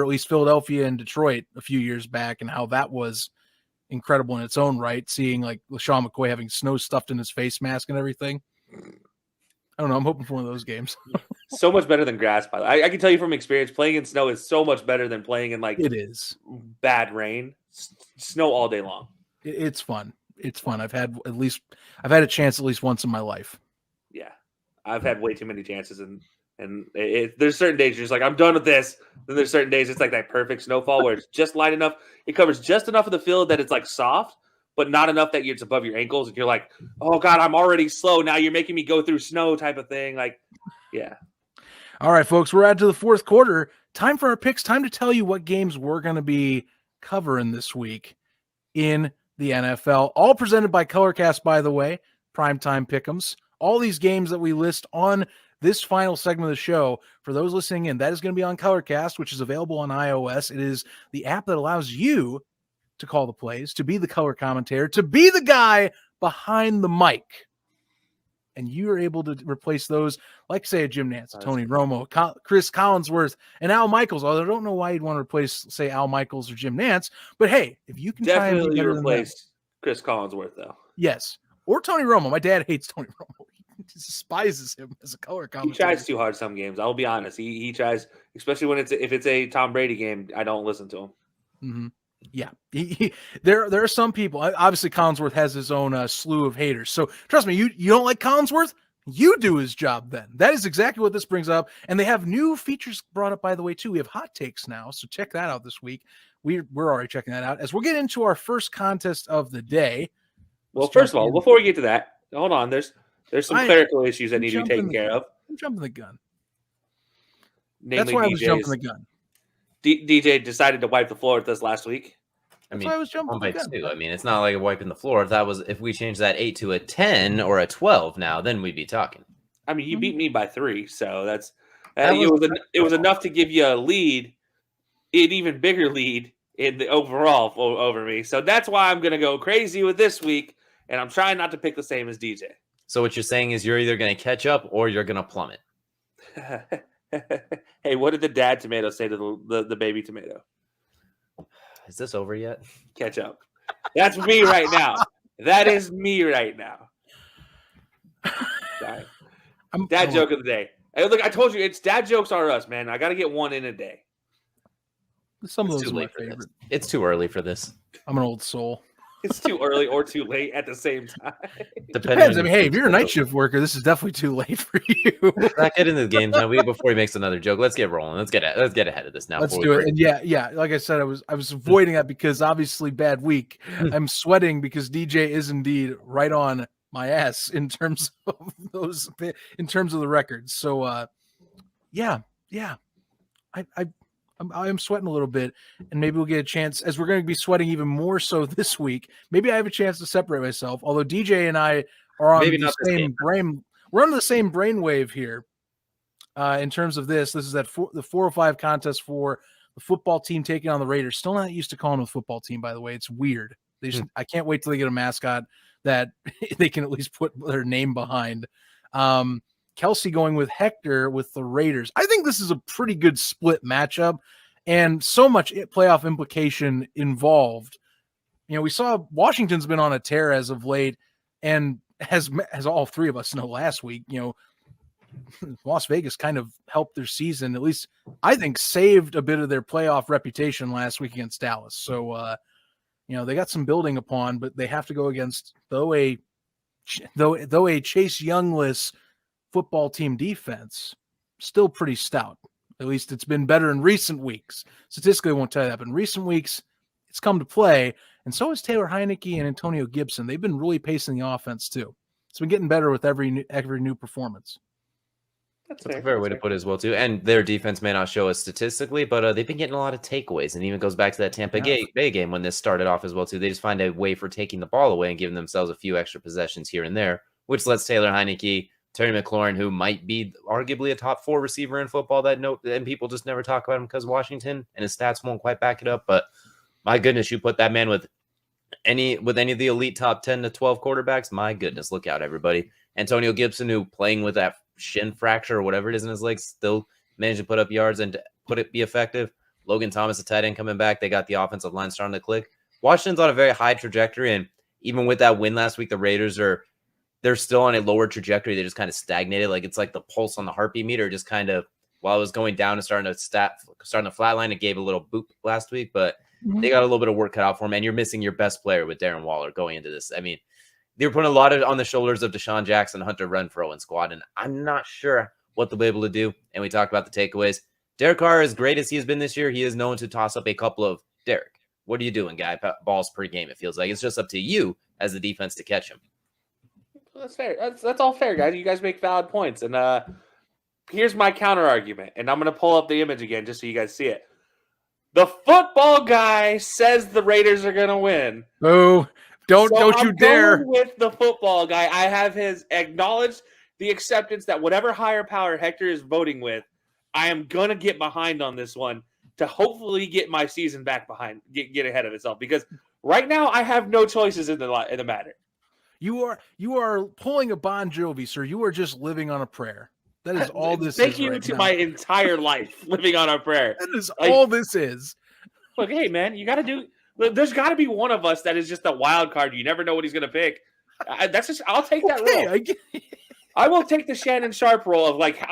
at least Philadelphia and Detroit a few years back, and how that was incredible in its own right, seeing like LaShawn McCoy having snow stuffed in his face mask and everything. I don't know. I'm hoping for one of those games. So much better than grass. By the way. I can tell you from experience, playing in snow is so much better than playing in it is bad rain. Snow all day long. It's fun. It's fun. I've had a chance at least once in my life. Yeah. I've had way too many chances, and there's certain days you're just like, I'm done with this. Then there's certain days it's like that perfect snowfall where it's just light enough. It covers just enough of the field that it's like soft, but not enough that it's above your ankles. And you're like, oh God, I'm already slow. Now you're making me go through snow type of thing. Like, yeah. All right, folks, we're out to the fourth quarter. Time for our picks. Time to tell you what games we're going to be covering this week in the NFL. All presented by Colorcast, by the way. Primetime Pick'ems. All these games that we list on this final segment of the show, for those listening in, that is going to be on Colorcast, which is available on iOS. It is the app that allows you to call the plays, to be the color commentator, to be the guy behind the mic. And you are able to replace those, like, say, a Jim Nance, Tony Romo, Chris Collinsworth, and Al Michaels. Although I don't know why you'd want to replace, say, Al Michaels or Jim Nance. But, hey, if you can definitely replace Chris Collinsworth, though. Yes. Or Tony Romo. My dad hates Tony Romo. He despises him as a color commentator. He tries too hard some games. I'll be honest. He tries, especially when if it's a Tom Brady game. I don't listen to him. Mm-hmm. Yeah, there are some people. Obviously, Collinsworth has his own slew of haters. So trust me, you don't like Collinsworth, you do his job. Then that is exactly what this brings up. And they have new features brought up, by the way, too. We have hot takes now, so check that out this week. We're already checking that out as we'll get into our first contest of the day. Well, first of all, before we get to that, hold on. There's some clerical issues that need to be taken care of. I'm jumping the gun. Namely, that's why I was jumping the gun. DJ decided to wipe the floor with us last week. That's why I was jumping the gun. 2. I mean, it's not like wiping the floor. If we change that 8 to a 10 or a 12 now, then we'd be talking. I mean, you beat me by 3, so it was enough to give you a lead, an even bigger lead in the overall over me. So that's why I'm going to go crazy with this week, and I'm trying not to pick the same as DJ. So what you're saying is you're either going to catch up or you're going to plummet. Hey, what did the dad tomato say to the baby tomato? Is this over yet? Catch up. That's me right now. That is me right now. Sorry. Dad joke of the day. Hey, look, I told you, it's dad jokes are us, man. I got to get one in a day. Some of those are my favorite. It's too early for this. I'm an old soul. It's too early or too late at the same time. Depends. I mean, hey, if you're a night shift worker, this is definitely too late for you. Let's get into the games now. Before he makes another joke, let's get rolling. Let's get ahead of this now. Let's do it. And yeah. Like I said, I was avoiding that because obviously bad week. I'm sweating because DJ is indeed right on my ass in terms of the records. So yeah. I am sweating a little bit, and maybe we'll get a chance, as we're going to be sweating even more so this week. Maybe I have a chance to separate myself. Although DJ and I are on the same brain, we're on the same brainwave here. In terms of this is the 405 contest for the football team taking on the Raiders. Still not used to calling them a football team, by the way. It's weird. I can't wait till they get a mascot that they can at least put their name behind. Kelcey going with Hector with the Raiders. I think this is a pretty good split matchup, and so much playoff implication involved. You know, we saw Washington's been on a tear as of late, and as all three of us know last week, you know, Las Vegas kind of helped their season, at least I think saved a bit of their playoff reputation last week against Dallas. So, you know, they got some building upon, but they have to go against, though a Chase Youngless football team defense, still pretty stout. At least it's been better in recent weeks. Statistically, I won't tell you that, but in recent weeks, it's come to play. And so is Taylor Heineke and Antonio Gibson. They've been really pacing the offense too. It's been getting better with every new performance. That's a fair way to put it as well too. And their defense may not show us statistically, but they've been getting a lot of takeaways, and even goes back to that Tampa Bay game when this started off as well too. They just find a way for taking the ball away and giving themselves a few extra possessions here and there, which lets Taylor Heineke, Terry McLaurin, who might be arguably a top 4 receiver in football, and people just never talk about him because Washington and his stats won't quite back it up. But my goodness, you put that man with any of the elite top 10 to 12 quarterbacks. My goodness, look out, everybody. Antonio Gibson, who playing with that shin fracture or whatever it is in his legs, still managed to put up yards and be effective. Logan Thomas, a tight end, coming back. They got the offensive line starting to click. Washington's on a very high trajectory, and even with that win last week, the Raiders they're still on a lower trajectory. They just kind of stagnated. Like it's like the pulse on the heartbeat meter just kind of, while it was going down and starting to flatline, it gave a little boop last week, but they got a little bit of work cut out for them. And you're missing your best player with Darren Waller going into this. I mean, they were putting a lot on the shoulders of Desean Jackson, Hunter Renfrow, and squad, and I'm not sure what they'll be able to do. And we talked about the takeaways. Derek Carr, as great as he has been this year, he is known to toss up a couple of, Derek, what are you doing, guy? Balls per game, it feels like. It's just up to you as the defense to catch him. That's fair. That's all fair, guys. You guys make valid points. And here's my counter argument. And I'm going to pull up the image again just so you guys see it. The football guy says the Raiders are going to win. Oh, don't you dare. Going with the football guy. I have his acknowledged the acceptance that whatever higher power Hector is voting with, I am going to get behind on this one to hopefully get my season back behind, get ahead of itself. Because right now I have no choices in the matter. You are pulling a Bon Jovi, sir. You are just living on a prayer. That is all this is. Thank you to my entire life living on a prayer. That is all this is. Look, hey, man, you got to do – there's got to be one of us that is just a wild card. You never know what he's going to pick. I'll take that role. I will take the Shannon Sharp role of like,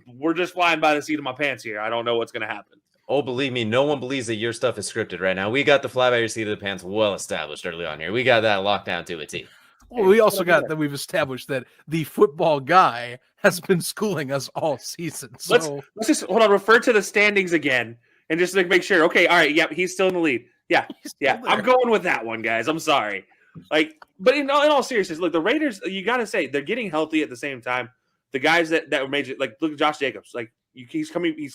we're just flying by the seat of my pants here. I don't know what's going to happen. Oh, believe me, no one believes that your stuff is scripted right now. We got the fly by your seat of the pants well established early on here. We got that locked down to a T. Well, we also got that we've established that the football guy has been schooling us all season. So let's just hold on, refer to the standings again and just like make sure. Okay, all right, yeah, he's still in the lead. Yeah. I'm going with that one, guys. I'm sorry. But in all seriousness, look, the Raiders, you got to say they're getting healthy at the same time. The guys that were major, like look at Josh Jacobs, like he's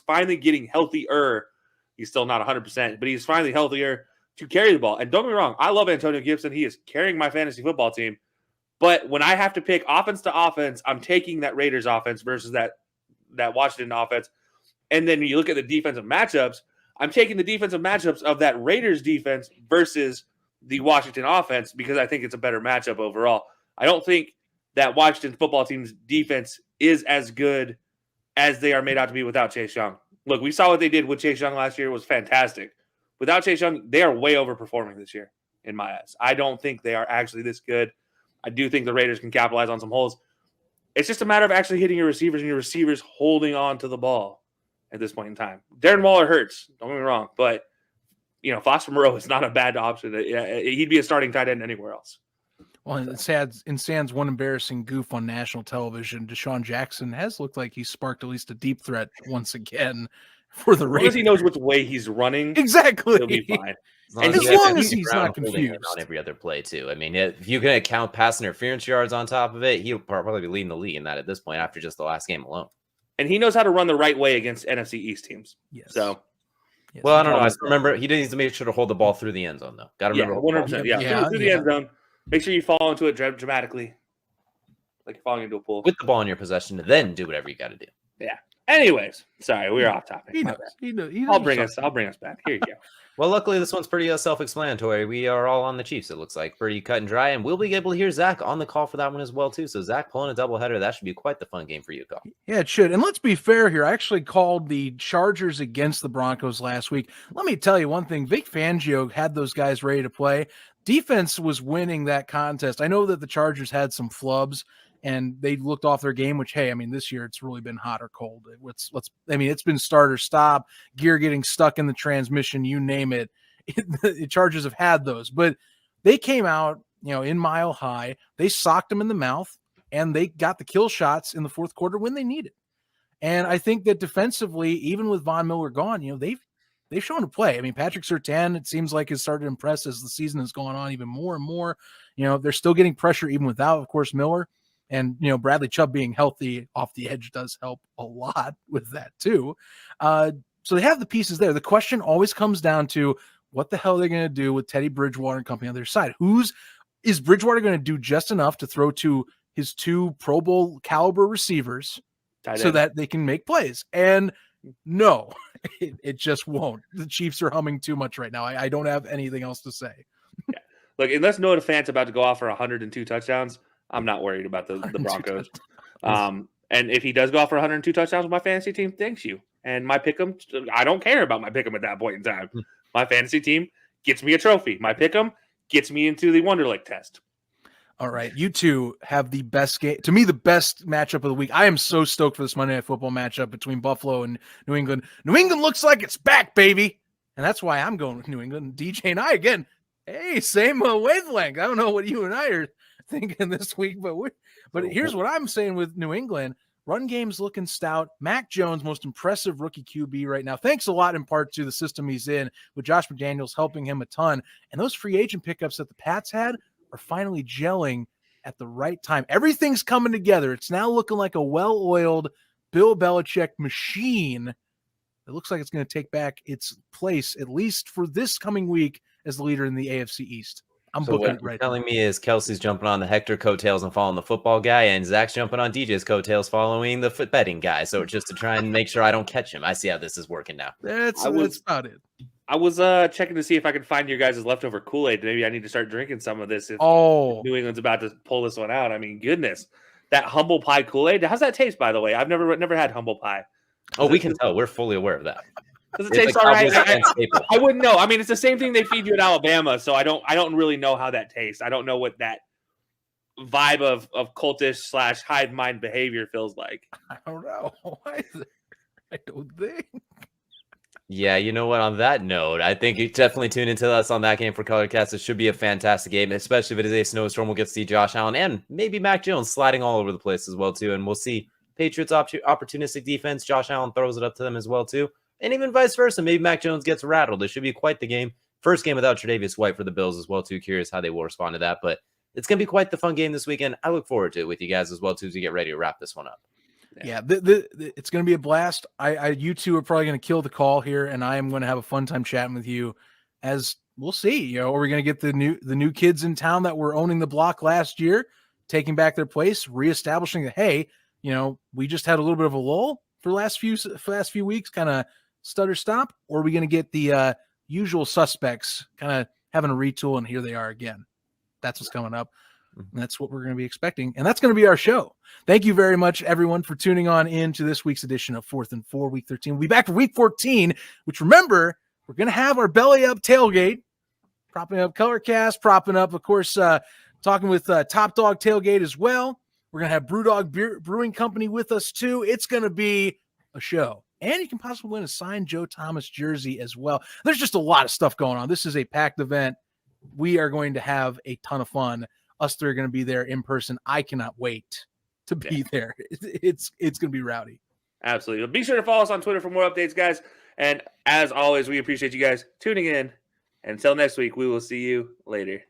finally getting healthier. He's still not 100%, but he's finally healthier to carry the ball. And don't get me wrong, I love Antonio Gibson. He is carrying my fantasy football team. But when I have to pick offense to offense, I'm taking that Raiders offense versus that Washington offense. And then you look at the defensive matchups, I'm taking the defensive matchups of that Raiders defense versus the Washington offense because I think it's a better matchup overall. I don't think that Washington football team's defense is as good as they are made out to be without Chase Young. Look, we saw what they did with Chase Young last year. It was fantastic. Without Chase Young, they are way overperforming this year in my eyes. I don't think they are actually this good. I do think the Raiders can capitalize on some holes. It's just a matter of actually hitting your receivers and your receivers holding on to the ball at this point in time. Darren Waller hurts. Don't get me wrong. But, Foster Moreau is not a bad option. He'd be a starting tight end anywhere else. Well, in Sands' one embarrassing goof on national television, Desean Jackson has looked like he sparked at least a deep threat once again. for the As long Raiders. as he knows which way he's running, Exactly. he'll be fine. As long as he's not confused on every other play too. I mean, if you can count pass interference yards on top of it, he'll probably be leading the league in that at this point after just the last game alone. And he knows how to run the right way against NFC East teams. Yes. So, well, I don't know. I remember he needs to make sure to hold the ball through the end zone, though. Got to remember, 100%. Yeah, through the end zone. Make sure you fall into it dramatically, like you're falling into a pool with the ball in your possession, and then do whatever you got to do. Yeah. Anyways, sorry, we were off topic. He knows. I'll bring us back. Here you go. Well, luckily, this one's pretty self-explanatory. We are all on the Chiefs, it looks like. Pretty cut and dry. And we'll be able to hear Zach on the call for that one as well, too. So, Zach pulling a doubleheader, that should be quite the fun game for you, Call. Yeah, it should. And let's be fair here. I actually called the Chargers against the Broncos last week. Let me tell you one thing. Vic Fangio had those guys ready to play. Defense was winning that contest. I know that the Chargers had some flubs, and they looked off their game, which, hey, I mean, this year it's really been hot or cold. It's been start or stop, gear getting stuck in the transmission, you name it. The Chargers have had those, but they came out, in Mile High. They socked them in the mouth, and they got the kill shots in the fourth quarter when they needed. And I think that defensively, even with Von Miller gone, they've shown to play. I mean, Patrick Surtain, it seems like, has started to impress as the season has gone on even more and more. They're still getting pressure even without, of course, Miller. And, Bradley Chubb being healthy off the edge does help a lot with that too. So they have the pieces there. The question always comes down to what the hell are they going to do with Teddy Bridgewater and company on their side? Is Bridgewater going to do just enough to throw to his 2 Pro Bowl caliber receivers so that they can make plays? And no, it just won't. The Chiefs are humming too much right now. I don't have anything else to say. Yeah. Look, unless Noah Fant's about to go off for 102 touchdowns, I'm not worried about the Broncos. And if he does go off for 102 touchdowns with my fantasy team, thanks you. And my pick'em, I don't care about my pick'em at that point in time. My fantasy team gets me a trophy. My pick'em gets me into the Wonderlic test. All right, you two have the best game. To me, the best matchup of the week. I am so stoked for this Monday Night Football matchup between Buffalo and New England. New England looks like it's back, baby. And that's why I'm going with New England. DJ and I, again, hey, same wavelength. I don't know what you and I are thinking this week, but here's what I'm saying with New England. Run game's looking stout. Mac Jones, most impressive rookie QB right now. Thanks a lot in part to the system he's in, with Josh McDaniels helping him a ton. And those free agent pickups that the Pats had are finally gelling at the right time. Everything's coming together. It's now looking like a well-oiled Bill Belichick machine. It looks like it's going to take back its place, at least for this coming week, as the leader in the AFC East. I'm so booking what it right you're telling now. me is Kelcey's jumping on the Hector coattails and following the football guy, and Zach's jumping on DJ's coattails following the foot betting guy. So just to try and make sure I don't catch him. I see how this is working now. That's about it. I was checking to see if I could find your guys' leftover Kool-Aid. Maybe I need to start drinking some of this if New England's about to pull this one out. I mean, goodness. That humble pie Kool-Aid. How's that taste, by the way? I've never had humble pie. We can tell. We're fully aware of that. Does it taste all right? I wouldn't know. I mean, it's the same thing they feed you at Alabama, so I don't really know how that tastes. I don't know what that vibe of cultish / hive mind behavior feels like. I don't know. I don't think. Yeah, you know what? On that note, I think you definitely tune into us on that game for Colorcast. It should be a fantastic game, especially if it is a snowstorm. We'll get to see Josh Allen and maybe Mac Jones sliding all over the place as well, too. And we'll see Patriots opportunistic defense. Josh Allen throws it up to them as well, too. And even vice versa. Maybe Mac Jones gets rattled. It should be quite the game. First game without Tre'Davious White for the Bills as well, too. Curious how they will respond to that. But it's going to be quite the fun game this weekend. I look forward to it with you guys as well, too, as we get ready to wrap this one up. Yeah, it's going to be a blast. You two are probably going to kill the call here, and I am going to have a fun time chatting with you. As we'll see, are we going to get the new kids in town that were owning the block last year, taking back their place, reestablishing that, hey, we just had a little bit of a lull for the last few weeks, kind of stutter stop, or are we going to get the usual suspects kind of having a retool, and here they are again? That's what's coming up. And that's what we're going to be expecting. And that's going to be our show. Thank you very much, everyone, for tuning on into this week's edition of 4th and 4, Week 13. We'll be back for Week 14, which, remember, we're going to have our Belly Up tailgate, propping up Colorcast, propping up, of course, talking with Top Dog Tailgate as well. We're going to have Brewdog Brewing Company with us, too. It's going to be a show. And you can possibly win a signed Joe Thomas jersey as well. There's just a lot of stuff going on. This is a packed event. We are going to have a ton of fun. Us three are going to be there in person. I cannot wait to be there. It's going to be rowdy. Absolutely. Be sure to follow us on Twitter for more updates, guys. And as always, we appreciate you guys tuning in. And until next week, we will see you later.